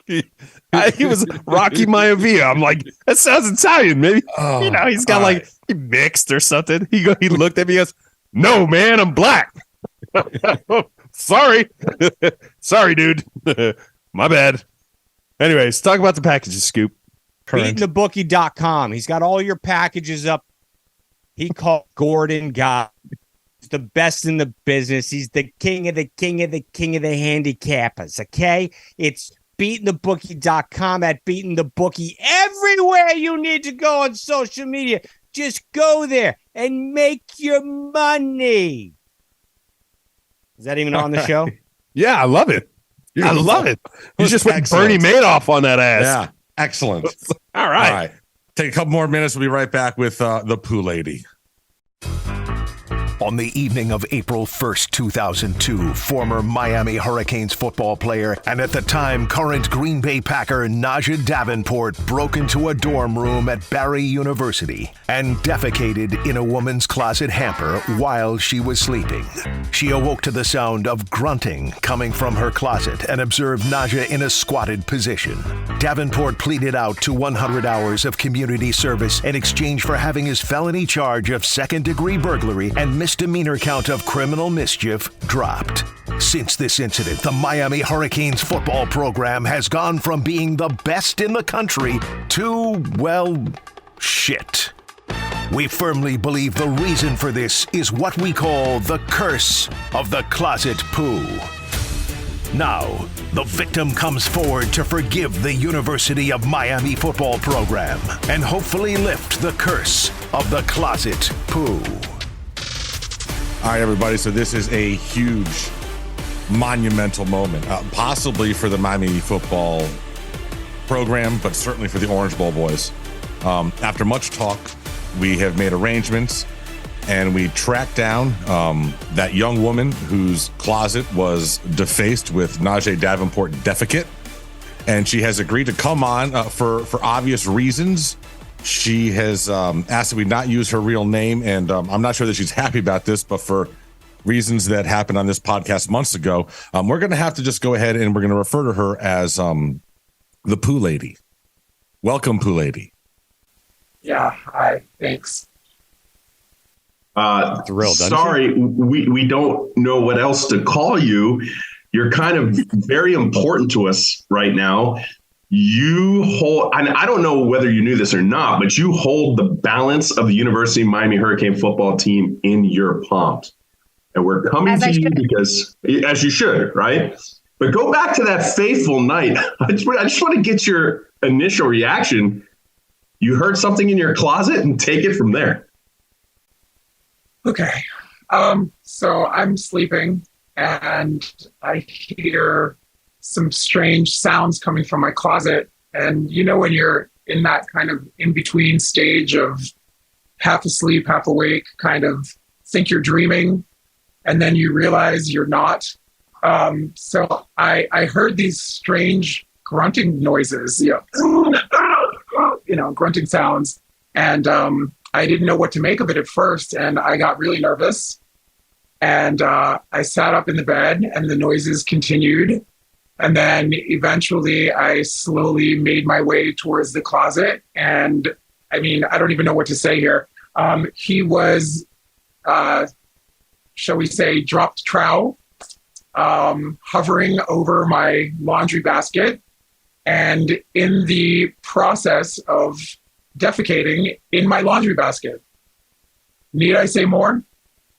He was Rocky Maivia. I'm like, that sounds Italian, maybe. Oh, He's got like he mixed or something. He looked at me and goes, "No, man, I'm black." Sorry, dude. My bad. Anyways, talk about the packages, Scoop. Beatingthebookie.com. He's got all your packages up. He called Gordon God. He's the best in the business. He's the king of the handicappers. Okay, it's beatingthebookie.com, at beatingthebookie. Everywhere you need to go on social media, just go there and make your money. Is that even on the show? Yeah, I love it. I love it. You just went Bernie Madoff on that ass. Yeah, excellent. All right. Take a couple more minutes. We'll be right back with the Poo Lady. On the evening of April 1st, 2002, former Miami Hurricanes football player and at the time current Green Bay Packer Najeh Davenport broke into a dorm room at Barry University and defecated in a woman's closet hamper while she was sleeping. She awoke to the sound of grunting coming from her closet and observed Najeh in a squatted position. Davenport pleaded out to 100 hours of community service in exchange for having his felony charge of second-degree burglary and misdemeanor count of criminal mischief dropped. Since this incident, the Miami Hurricanes football program has gone from being the best in the country to, well, shit. We firmly believe the reason for this is what we call the curse of the Closet Poo. Now, the victim comes forward to forgive the University of Miami football program and hopefully lift the curse of the Closet Poo. All right, everybody. So this is a huge, monumental moment, possibly for the Miami football program, but certainly for the Orange Bowl boys. After much talk, we have made arrangements, and we tracked down that young woman whose closet was defaced with Najeh Davenport defecate, and she has agreed to come on for obvious reasons. She has asked that we not use her real name, and I'm not sure that she's happy about this, but for reasons that happened on this podcast months ago, we're going to have to just go ahead and we're going to refer to her as the Poo Lady. Welcome, Poo Lady. Yeah, hi, thanks. Thrilled, sorry, we don't know what else to call you. You're kind of very important to us right now. you hold, and I don't know whether you knew this or not, but you hold the balance of the University of Miami Hurricane football team in your palms. And we're coming to you because, as you should, right? But go back to that fateful night. I just want to get your initial reaction. You heard something in your closet, and take it from there. Okay. So I'm sleeping and I hear some strange sounds coming from my closet. And you know, when you're in that kind of in-between stage of half asleep, half awake, kind of think you're dreaming, and then you realize you're not. So I heard these strange grunting noises, grunting sounds. And I didn't know what to make of it at first. And I got really nervous. And I sat up in the bed and the noises continued. And then eventually I slowly made my way towards the closet. And I mean, I don't even know what to say here. He was, shall we say, dropped trowel, hovering over my laundry basket, and in the process of defecating in my laundry basket. Need I say more?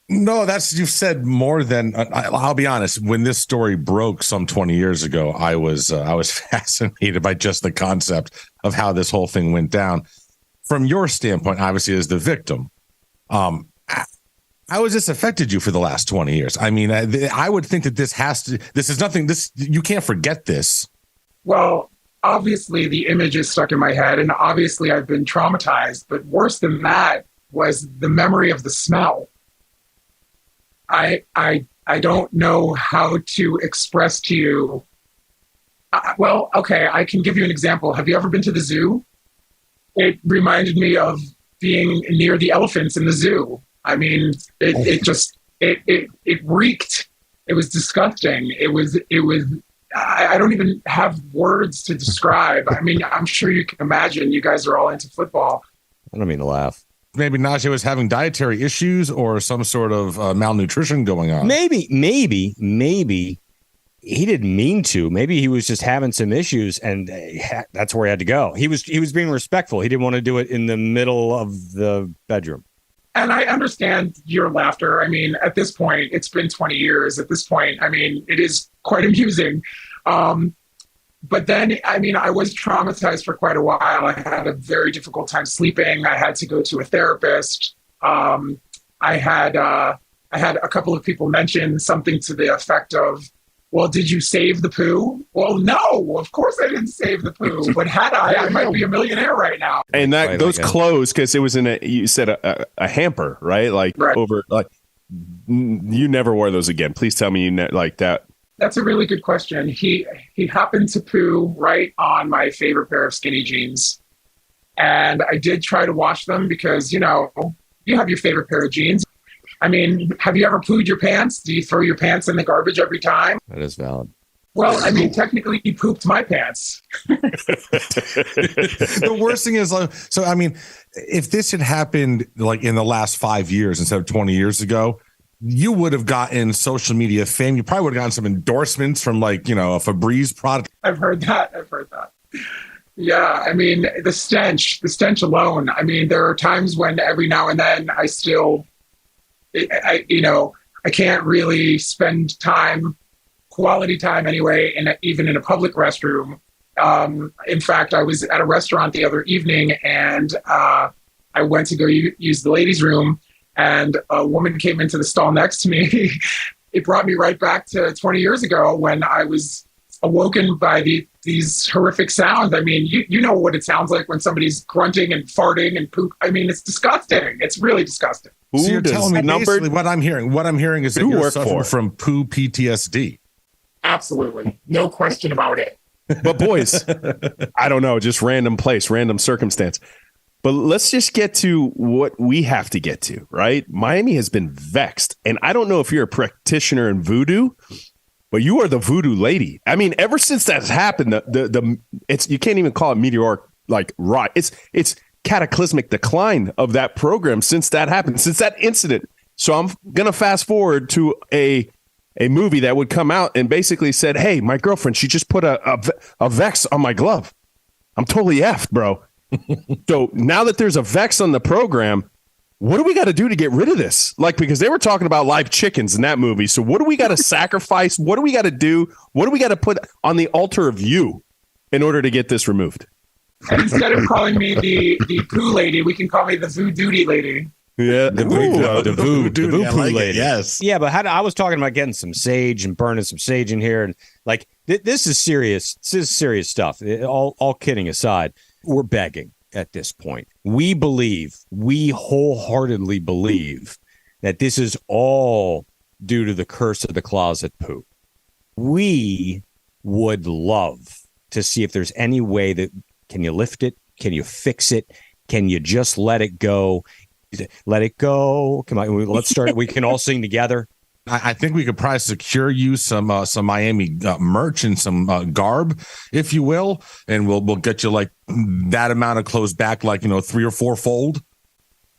No, you've said more than I'll be honest. When this story broke some 20 years ago, I was fascinated by just the concept of how this whole thing went down. From your standpoint, obviously, as the victim, how has this affected you for the last 20 years? I mean, I would think that you can't forget this. Well, obviously the image is stuck in my head, and obviously I've been traumatized, but worse than that was the memory of the smell. I don't know how to express to you. Well, okay, I can give you an example. Have you ever been to the zoo? It reminded me of being near the elephants in the zoo. I mean, it reeked. It was disgusting. It was. I don't even have words to describe. I mean, I'm sure you can imagine. You guys are all into football. I don't mean to laugh. Maybe Najeh was having dietary issues or some sort of malnutrition going on. Maybe he didn't mean to. Maybe he was just having some issues, and that's where he had to go. He was being respectful. He didn't want to do it in the middle of the bedroom. And I understand your laughter. I mean, at this point, it's been 20 years. At this point, I mean, it is quite amusing. But then, I mean, I was traumatized for quite a while. I had a very difficult time sleeping. I had to go to a therapist. I had a couple of people mention something to the effect of, well, did you save the poo? Well, no, of course I didn't save the poo. But had I might be a millionaire right now. And those clothes, because it was you said a hamper, right? Over, you never wore those again. Please tell me like that. That's a really good question. He happened to poo right on my favorite pair of skinny jeans. And I did try to wash them because, you have your favorite pair of jeans. I mean, have you ever pooed your pants? Do you throw your pants in the garbage every time? That is valid. Well, I mean, technically he pooped my pants. The worst thing is, so, I mean, if this had happened like in the last 5 years instead of 20 years ago, you would have gotten social media fame. You probably would have gotten some endorsements from a Febreze product. I've heard that. Yeah. I mean, the stench alone. I mean, there are times when every now and then I can't really spend quality time anyway, even in a public restroom. In fact, I was at a restaurant the other evening and I went to go use the ladies' room. And a woman came into the stall next to me. It brought me right back to 20 years ago when I was awoken by these horrific sounds. I mean, you know what it sounds like when somebody's grunting and farting and poop. I mean, it's disgusting. It's really disgusting. So you're telling me basically what I'm hearing. What I'm hearing is that you're suffering from poo PTSD. Absolutely. No question about it. But boys, I don't know, just random place, random circumstance. But let's just get to what we have to get to, right? Miami has been vexed. And I don't know if you're a practitioner in voodoo, but you are the voodoo lady. I mean, ever since that's happened, you can't even call it meteoric rise. It's cataclysmic decline of that program since that happened, since that incident. So I'm going to fast forward to a a movie that would come out and basically said, hey, my girlfriend, she just put a Vex on my glove. I'm totally effed, bro. So now that there's a Vex on the program, what do we got to do to get rid of this? Like, because they were talking about live chickens in that movie. So what do we got to sacrifice? What do we got to do? What do we got to put on the altar of you in order to get this removed? And instead of calling me the poo lady, we can call me the voodoo lady. Yeah, the poo like lady. Yes. Yeah, but I was talking about getting some sage and burning some sage in here, and like this is serious. This is serious stuff. All kidding aside, we're begging at this point. We wholeheartedly believe that this is all due to the curse of the closet poo. We would love to see if there's any way that can you lift it? Can you fix it? Can you just let it go? Let it go. Come on, let's start. We can all sing together. I think we could probably secure you some Miami merch and some garb, if you will, and we'll get you like that amount of clothes back, like 3 or 4 fold.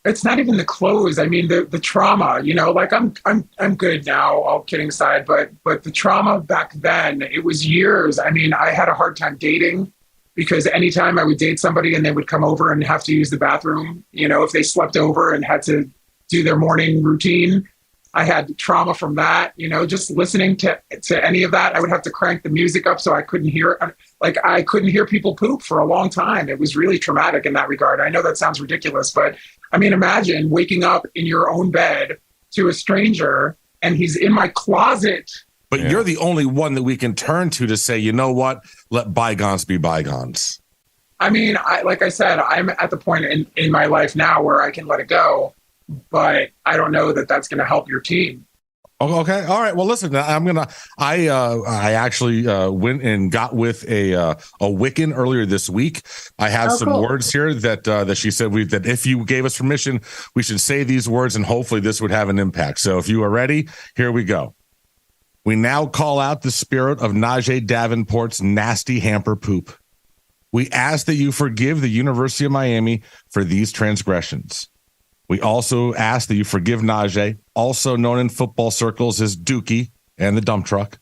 It's not even the clothes. I mean, the trauma. Like I'm good now. All kidding aside, but the trauma back then, it was years. I mean, I had a hard time dating because anytime I would date somebody and they would come over and have to use the bathroom, if they slept over and had to do their morning routine. I had trauma from that, just listening to any of that. I would have to crank the music up so I couldn't hear, I couldn't hear people poop for a long time. It was really traumatic in that regard. I know that sounds ridiculous, but I mean, imagine waking up in your own bed to a stranger and he's in my closet. But you're the only one that we can turn to say, you know what? Let bygones be bygones. I mean, like I said, I'm at the point in my life now where I can let it go. But I don't know that that's going to help your team. Okay. All right. Well, listen, I actually went and got with a Wiccan earlier this week. I have some words here that she said that if you gave us permission, we should say these words and hopefully this would have an impact. So if you are ready, here we go. We now call out the spirit of Najeh Davenport's nasty hamper poop. We ask that you forgive the University of Miami for these transgressions. We also ask that you forgive Najeh, also known in football circles as Dookie and the dump truck,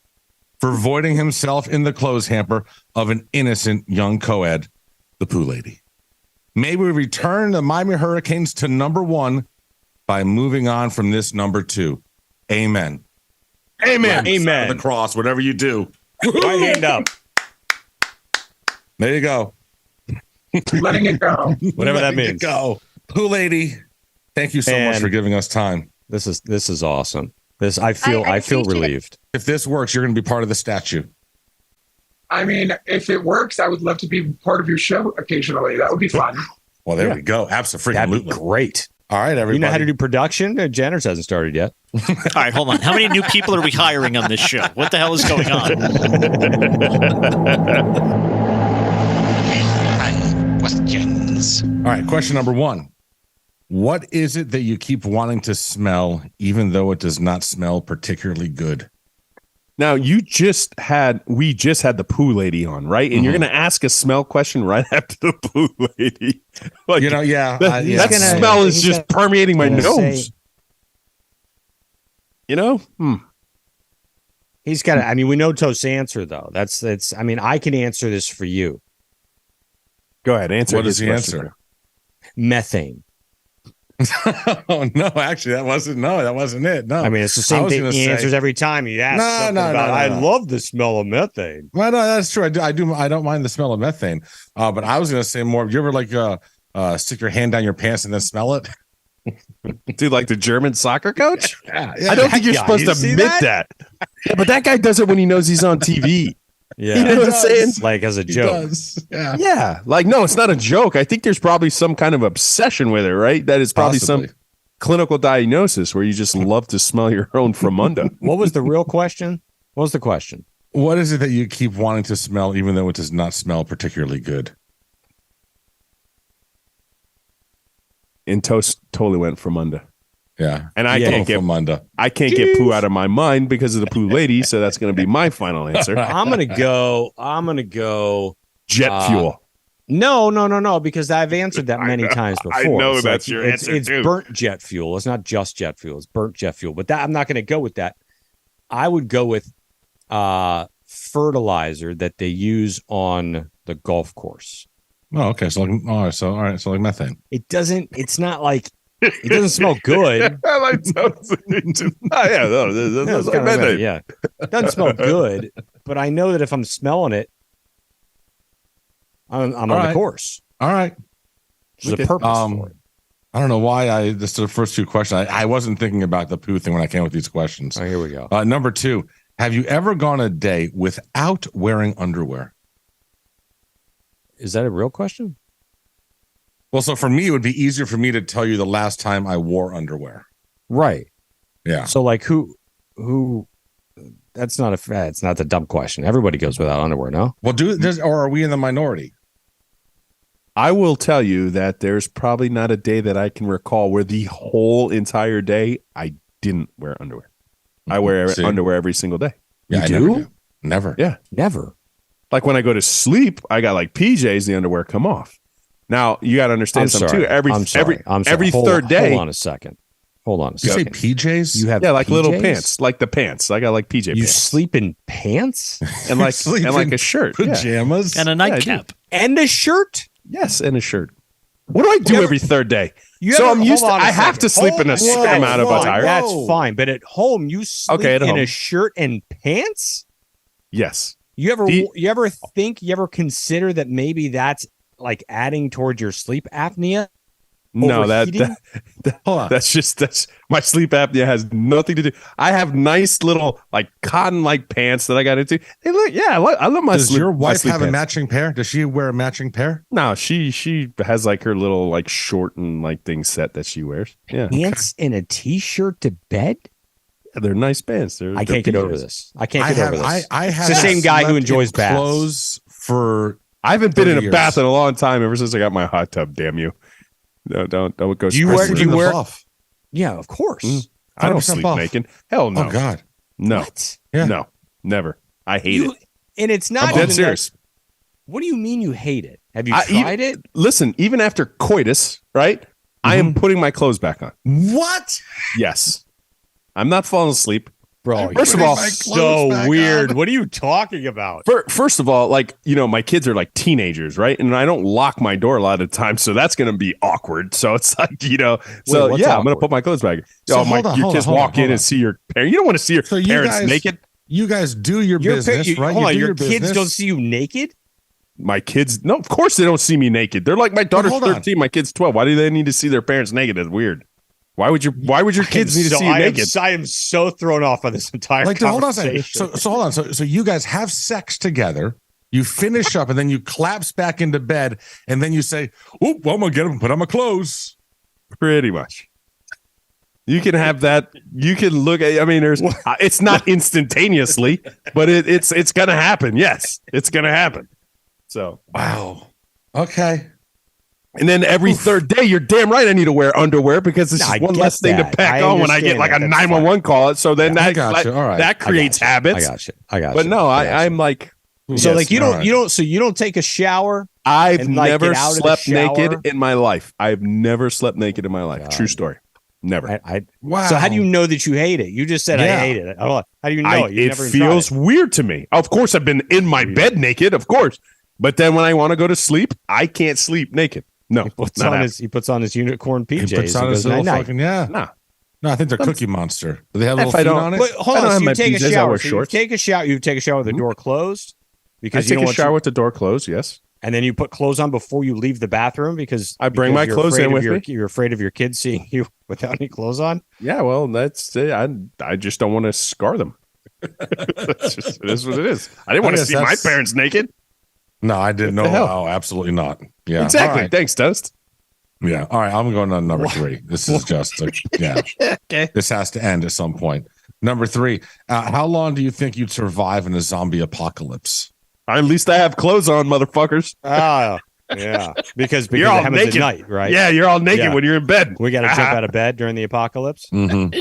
for voiding himself in the clothes hamper of an innocent young co-ed, the Poo Lady. May we return the Miami Hurricanes to number 1 by moving on from this number 2. Amen. Amen. Amen. The cross, whatever you do. Right hand up. There you go. Letting it go. Whatever that means. Go. Poo Lady. Thank you so much for giving us time. This is awesome. I feel relieved. If this works, you're going to be part of the statue. I mean, if it works, I would love to be part of your show occasionally. That would be fun. Well, there we go. Absolutely. That'd be great. All right, everybody. You know how to do production? Janice hasn't started yet. All right, hold on. How many new people are we hiring on this show? What the hell is going on? Questions. All right, question number 1. What is it that you keep wanting to smell, even though it does not smell particularly good? Now, we just had the Poo Lady on, right? And you're going to ask a smell question right after the Poo Lady. Like, that smell is just permeating my nose. He's got I mean, we know Toast's answer, though. That's. I mean, I can answer this for you. Go ahead. Answer. What is the answer? Methane. Oh no! Actually, that wasn't it. No, I mean it's the same thing. He answers every time you ask. No. I love the smell of methane. Well, no, that's true. I do. I don't mind the smell of methane. But I was going to say more. You ever stick your hand down your pants and then smell it? Dude, like the German soccer coach? Yeah. I don't think you're supposed to admit that. Yeah, but that guy does it when he knows he's on TV. Yeah, you know what I'm saying? Like as a joke. Yeah. Like, no, it's not a joke. I think there's probably some kind of obsession with it, right? That is probably some clinical diagnosis where you just love to smell your own fromunda. What was the real question? What was the question? What is it that you keep wanting to smell, even though it does not smell particularly good? And Toast totally went fromunda. Yeah. And I can't get poo out of my mind because of the Poo Lady, so that's going to be my final answer. I'm going to go jet fuel. No, because I've answered that many times before. I know that's your answer. It's burnt jet fuel. It's not just jet fuel. It's burnt jet fuel. But I'm not going to go with that. I would go with fertilizer that they use on the golf course. Oh, okay. So, all right. So like methane. It's not like, it doesn't smell good. I like That's like methane. yeah. It doesn't smell good, but I know that if I'm smelling it, I'm on the course. All right. There's a purpose for it. I don't know why this is the first two questions. I wasn't thinking about the poo thing when I came with these questions. Oh, here we go. Number 2, have you ever gone a day without wearing underwear? Is that a real question? Well, so for me, it would be easier for me to tell you the last time I wore underwear. Right. Yeah. So like who that's not it's not the dumb question. Everybody goes without underwear, no? Well, or are we in the minority? I will tell you that there's probably not a day that I can recall where the whole entire day I didn't wear underwear. I wear underwear every single day. Yeah, I never do. Never. Yeah. Never. Like when I go to sleep, I got like PJs, the underwear come off. Now you got to understand something too. Every third day. Hold on a second. Did you say PJs? You have like PJs? little pants, like the pants. I got like PJ You pants. sleep in pants? and like a shirt, pajamas, and a nightcap, and a shirt. Yes, and a shirt. What do I do every third day? I'm used to. I have to sleep in a certain amount of attire. That's fine, but at home you sleep in a shirt and pants. Yes. You ever consider that maybe that's like adding towards your sleep apnea? No, that's my sleep apnea has nothing to do. I have nice little like cotton like pants that I got into. They look, I love my. Does your wife have pants. a matching pair? Does she wear a matching pair? No, she has like her little like short and like thing set that she wears. Yeah, pants and a t-shirt to bed. Yeah, they're nice pants. I can't get over this. I can't get over this. I have it's the same guy who enjoys baths. Clothes for. I haven't been in a bath in a long time. Ever since I got my hot tub. Damn you. No, don't go. Do you wear? Yeah, of course. I don't sleep naked. Hell no. Oh God, no. What? Yeah. No, never. I hate it. And it's not. I'm dead serious. What do you mean you hate it? Have you tried it? Listen, even after coitus, right? I am putting my clothes back on. What? Yes, I'm not falling asleep. Bro, first of all, so weird. What are you talking about? First of all, like, my kids are like teenagers, right? And I don't lock my door a lot of the time, so that's going to be awkward. So it's like, I'm going to put my clothes back. So your kids walk in and see your parents. You don't want to see your parents naked. You guys do your business, right? Hold on, your kids don't see you naked? My kids, no, of course they don't see me naked. They're like, my daughter's 13, my kid's 12. Why do they need to see their parents naked? It's weird. Why would your kids need to see you naked? I am so thrown off on this entire conversation. Hold on a second. So hold on. So you guys have sex together. You finish up and then you collapse back into bed and then you say, "Oop, well, I'm gonna get them. Put on my clothes." Pretty much. You can have that. You can look at. I mean, it's not instantaneously, but it's gonna happen. Yes, it's gonna happen. So wow. Okay. And then every third day, you're damn right I need to wear underwear because it's just one less thing to pack on when I get like a 911 call. So then that creates habits. I got you. But no, I'm like, so like you don't take a shower. I've never slept naked in my life. I've never slept naked in my life. God. True story. Never. Wow. So how do you know that you hate it? You just said I hate it. How do you know? It feels weird to me. Of course, I've been in my bed naked, of course. But then when I want to go to sleep, I can't sleep naked. No, he puts on his unicorn PJs. He puts on his little fucking No, I think they're Cookie Monster. Do they have little feet on it? But hold on, so you take a shower. You take a shower. You take a shower with the door closed because I take a shower with the door closed. Yes, and then you put clothes on before you leave the bathroom because I bring my clothes in with me. You're afraid of your kids seeing you without any clothes on. Yeah, well, that's it. I just don't want to scar them. It is what it is. I didn't want to see my parents naked. No, I didn't know. Oh, absolutely not. Yeah, exactly. Right. Thanks, Toast. Yeah. All right. I'm going on number 3. This is just okay. This has to end at some point. Number 3. How long do you think you'd survive in a zombie apocalypse? At least I have clothes on, motherfuckers. Yeah. Because you're all naked at night, right? Yeah, you're all naked when you're in bed. We got to jump out of bed during the apocalypse. Mm-hmm.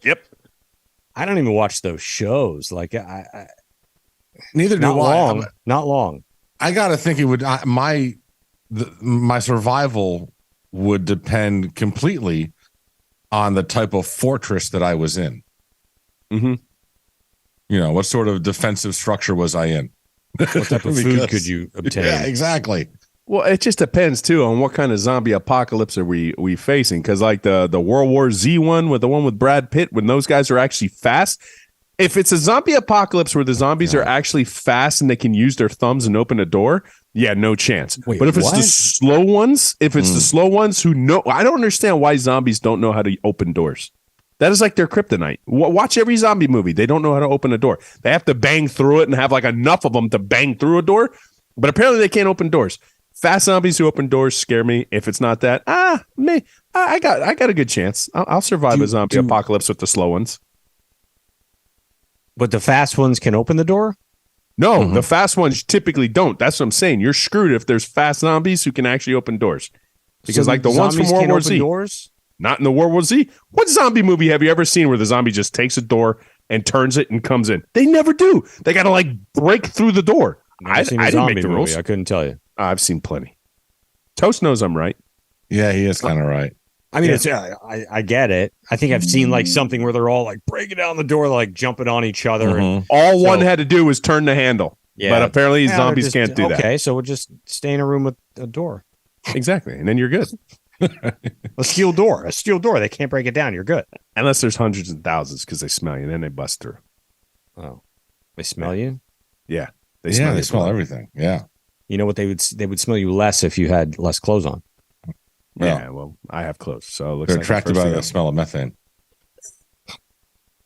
Yep. I don't even watch those shows. Like neither do I. Not long. I gotta think it would. My survival would depend completely on the type of fortress that I was in. Mm-hmm. what sort of defensive structure was I in? What type of food could you obtain? Yeah, exactly. Well, it just depends too on what kind of zombie apocalypse are we facing. Because like the World War Z one with the one with Brad Pitt, when those guys are actually fast. If it's a zombie apocalypse where the zombies are actually fast and they can use their thumbs and open a door, yeah, no chance. Wait, but if it's what? the slow ones, who know, I don't understand why zombies don't know how to open doors. That is like their kryptonite. Watch every zombie movie. They don't know how to open a door. They have to bang through it and have like enough of them to bang through a door. But apparently they can't open doors. Fast zombies who open doors scare me. If it's not that, I got a good chance. I'll survive a zombie apocalypse with the slow ones. But the fast ones can open the door? No, the fast ones typically don't. That's what I'm saying. You're screwed if there's fast zombies who can actually open doors. Because So like the ones from zombies World can't War open Z. doors? Not in the World War Z. What zombie movie have you ever seen where the zombie just takes a door and turns it and comes in? They never do. They got to like break through the door. I didn't make the rules. I couldn't tell you. I've seen plenty. Toast knows I'm right. Yeah, he is kind of right. I mean, I get it. I think I've seen like something where they're all like breaking down the door, like jumping on each other. And All one had to do was turn the handle. Yeah. But apparently Yeah, zombies just- can't do that. Okay, so we'll just stay in a room with a door. Exactly. And then you're good. A steel door. They can't break it down. You're good. Unless there's hundreds and thousands because they smell you and then they bust through. Oh, they smell you? Yeah. They you smell blood. everything. Yeah. You know what? They would smell you less if you had less clothes on. Yeah, well, I have clothes, so it looks They're like attracted the first by thing the smell of methane.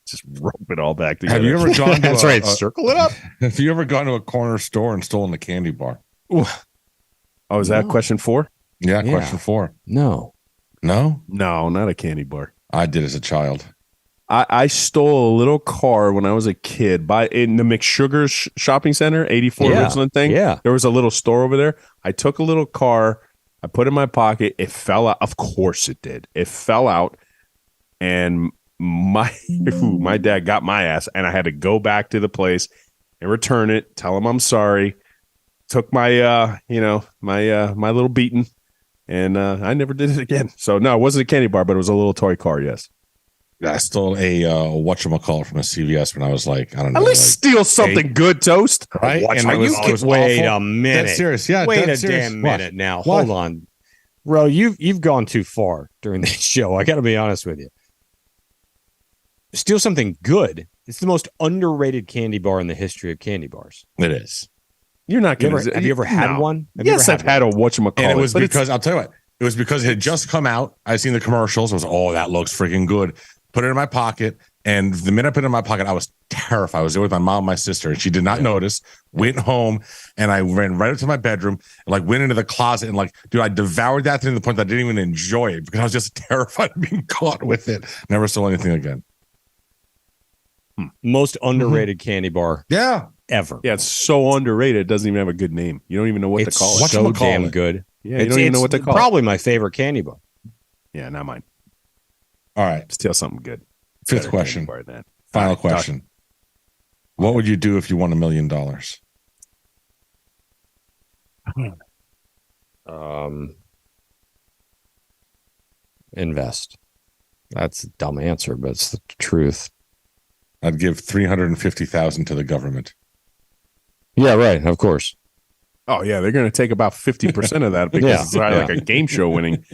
Just rope it all back together. Have you ever gone to That's right. Circle it up. Have you ever gone to a corner store and stolen a candy bar? Oh, is that question 4? Yeah, question 4. No. No? No, not a candy bar. I did as a child. I stole a little car when I was a kid in the McSugar shopping center, 84 Yeah. Richland thing. Yeah. There was a little store over there. I took a little car. I put it in my pocket. It fell out. Of course it did. It fell out. And my dad got my ass, and I had to go back to the place and return it, tell him I'm sorry. Took my my little beating, and I never did it again. So no, it wasn't a candy bar, but it was a little toy car, yes. I stole a whatchamacallit from a CVS when I was like, I don't know. At least steal something good, Toast. Right? Watch And how it was, you it was Wait awful. a minute. Dead serious. Yeah, Wait dead a serious. damn What? minute now. What? Hold on. Bro, you've gone too far during this show. I got to be honest with you. Steal something good. It's the most underrated candy bar in the history of candy bars. It is. You're not going to. Have you ever had one? Yes, I've had a whatchamacallit. And it was but because, I'll tell you what, it was because it had just come out. I seen the commercials. I was, oh, that looks freaking good. Put it in my pocket. And the minute I put it in my pocket, I was terrified. I was there with my mom and my sister, and she did not notice. Went home, and I ran right up to my bedroom, and like went into the closet, and like, dude, I devoured that thing to the point that I didn't even enjoy it because I was just terrified of being caught with it. Never stole anything again. Most underrated candy bar Yeah. ever. Yeah, it's so underrated. It doesn't even have a good name. You don't even know what It's to call it. so Whatchamacallit. damn good. Yeah, you don't even know what to call it. Probably my favorite candy bar. Yeah, not mine. All right. Steal something good. Fifth Better question. candy bar than that. Final All right, question. What would you do if you won $1 million? Invest. That's a dumb answer, but it's the truth. I'd give $350,000 to the government. Yeah, right. Of course. Oh yeah, they're going to take about 50% of that because Yeah, it's like yeah. a game show winning.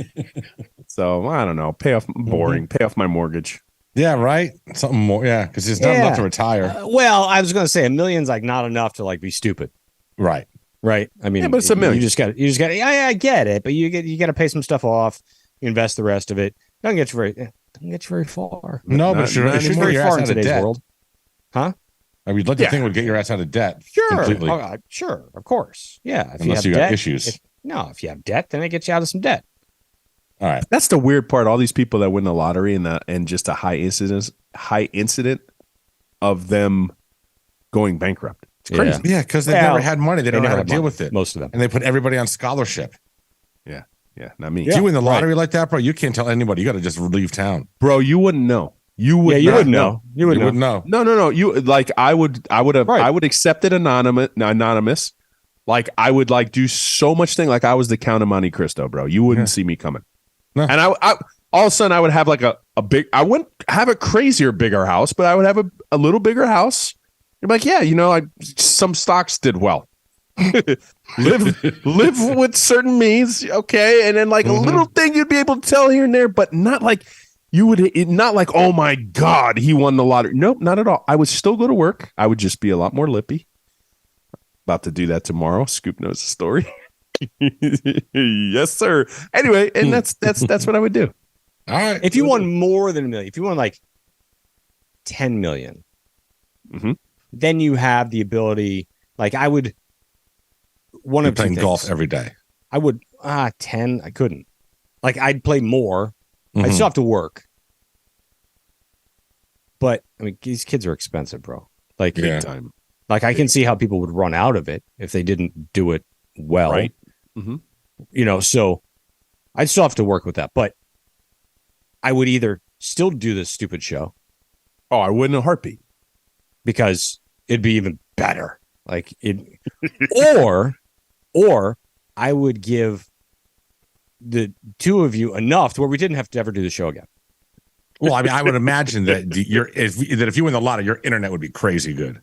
So I don't know. Pay off Pay off my mortgage. Yeah, right. Something more. Yeah, because it's not enough to retire. Well, I was going to say $1 million's like not enough to like be stupid, Right. right? I mean, Yeah, but it's $1 million. You just got. I get it, but you got to pay some stuff off. You invest the rest of it. Doesn't get you very far. No, but Not- it should not get very your far ass in out of today's debt. world. Huh? I mean, you'd like to Yeah. think it would get your ass out of debt. Sure. Completely. Sure. Of course. Yeah. If Unless you you have got debt, issues. if you have debt, then it gets you out of some debt. All right. That's the weird part. All these people that win the lottery and just a high incident of them going bankrupt. It's crazy. Yeah, because they've Well, never had money. They don't know how never to had deal money, with it. most of them. And they put everybody on scholarship. Yeah, not me. If you win the lottery like that, bro, you can't tell anybody. You got to just leave town. Bro, you wouldn't know. You would. You not wouldn't know. You You wouldn't wouldn't know. know. No. You like I would have Right. I would accept it anonymous. Like I would like do so much thing like I was the Count of Monte Cristo, bro. You wouldn't see me coming. No. And I all of a sudden I would have like a big I wouldn't have a crazier bigger house, but I would have a little bigger house You're like, yeah, some stocks did well. live with certain means, okay, and then like a little thing you'd be able to tell here and there, but not like not like, oh my God, he won the lottery. Nope, not at all. I would still go to work. I would just be a lot more lippy. About to do that tomorrow. Scoop knows the story. Yes, sir. Anyway, and that's what I would do. All right. If you won more than $1 million, if you won like 10 million, then you have the ability. Like I would. One You're of two playing things. golf every day. I would 10. I couldn't. Like I'd play more. I still have to work. But I mean, these kids are expensive, bro. Like big time. Like I can see how people would run out of it if they didn't do it well. Right. So I'd still have to work with that. But I would either still do this stupid show. Oh, I wouldn't a heartbeat. Because it'd be even better. Like it or I would give the two of you enough to where we didn't have to ever do the show again. Well, I mean, I would imagine that if you win the lottery, your internet would be crazy good.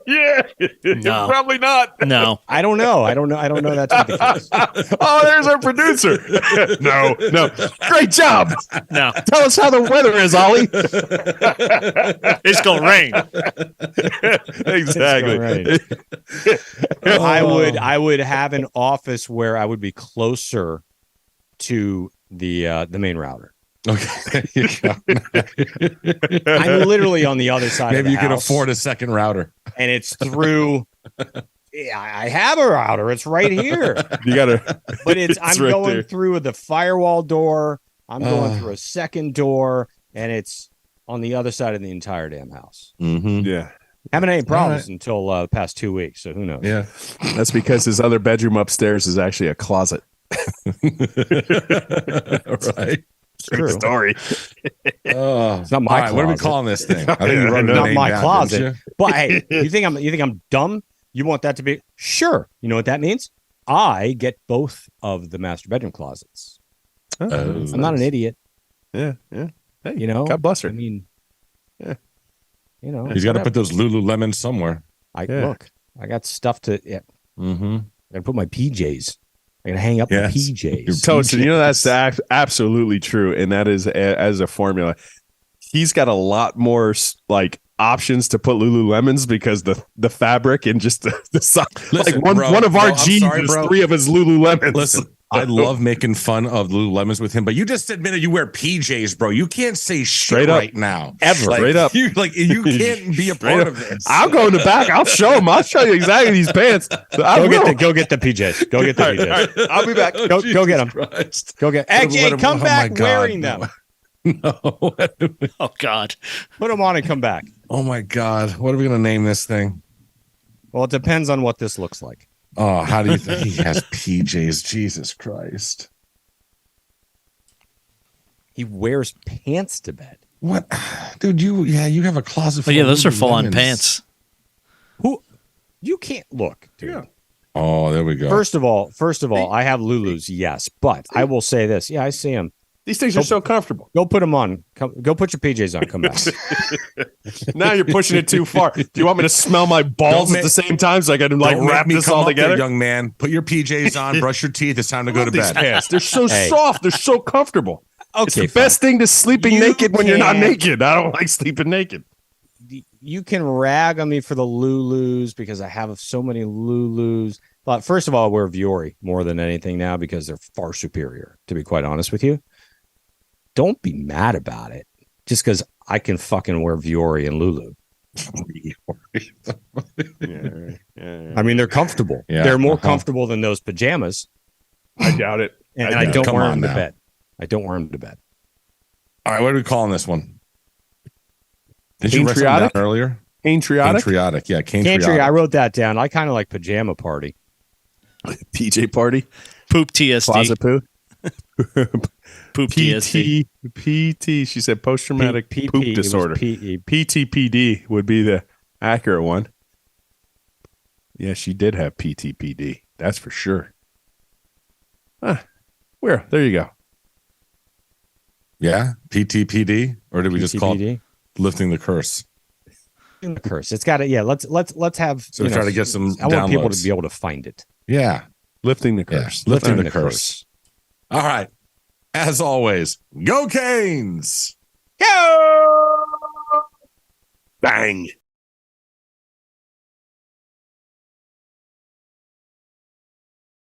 Yeah, No. Probably not. No, I don't know. That's what the case. Oh, there's our producer. No. Great job. no, Tell us how the weather is, Ollie. it's gonna rain. Exactly. Right. I would have an office where I would be closer to the main router. Okay. There you go. I'm literally on the other side. Maybe of the you can house, afford a second router. and it's through. Yeah, I have a router. It's right here. You gotta, but right I'm going there. through the firewall door. I'm going through a second door, and it's on the other side of the entire damn house. Yeah. Haven't had any problems until the past 2 weeks. So who knows? Yeah, That's because his other bedroom upstairs is actually a closet. right. True. Story. It's not my All right, what are we closet. calling this thing? I think you wrote the Not name my down, closet. didn't you? But hey, you think I'm dumb? You want that to be sure? You know what that means? I get both of the master bedroom closets. I'm not an idiot. Yeah. Hey, God bless her. I mean, yeah. He's got to put those Lululemons somewhere. Look. I got stuff to. Yeah. I gotta put my PJs. I gotta hang up my PJs. Toasted, that's absolutely true, and that is as a formula. He's got a lot more like options to put Lululemons because the fabric and just the size. Like one of our jeans is 3 of his Lululemons. Listen, I love making fun of Lululemons with him, but you just admitted you wear PJs, bro. You can't say shit Straight up. right now. Ever. Like, Straight up. You can't be a part of this. I'll go in the back. I'll show him. I'll show you exactly these pants. Go get the PJs. Go get the PJs. All right, I'll be back. Go get them. Christ. Go get. Hey, come back wearing them. No. Oh God. Put them on and come back. Oh my God. What are we gonna name this thing? Well, it depends on what this looks like. Oh, how do you think he has PJs? Jesus Christ. He wears pants to bed. What, dude? You have a closet. But yeah, full of those are full on Lululemons. pants. Who? You can't look, dude. Yeah. Oh, there we go. First of all, I have Lulus, yes, but I will say this. Yeah, I see them. These things are so comfortable. Go put them on. Go put your PJs on. Come back. Now you're pushing it too far. Do you want me to smell my balls at the same time so I can like Don't wrap make me this come all up there, together? young man. Put your PJs on. Brush your teeth. It's time to go to These bed. pants, they're so soft. They're so comfortable. It's Okay, the best thing to sleeping You naked when you're not can't- naked. I don't like sleeping naked. You can rag on me for the Lulus because I have so many Lulus. But first of all, I wear Vuori more than anything now because they're far superior, to be quite honest with you. Don't be mad about it just because I can fucking wear Vuori and Lulu. I mean, they're comfortable. Yeah, They're more comfortable than those pajamas. I doubt it. And I don't Come wear on them to now. bed. I don't wear them to bed. All right, what are we calling this one? Did you write something down Patriotic? earlier? Patriotic? Patriotic. Yeah, Cantriotic. I wrote that down. I kind of like pajama party. PJ party. Poop TSD. Closet poo. Poop TSD. PT. She said post-traumatic P- poop PP, it was disorder. PE. PTPD would be the accurate one. Yeah, she did have PTPD. That's for sure. Where? There you go. Yeah, PTPD, or did we just call it PTPD? lifting the curse? the curse. It's got to. Yeah. Let's have. So try to get some. I want people to downloads. be able to find it. Yeah, Lifting the curse. Yeah. Lifting the curse. All right. As always, go Canes. Go. Bang.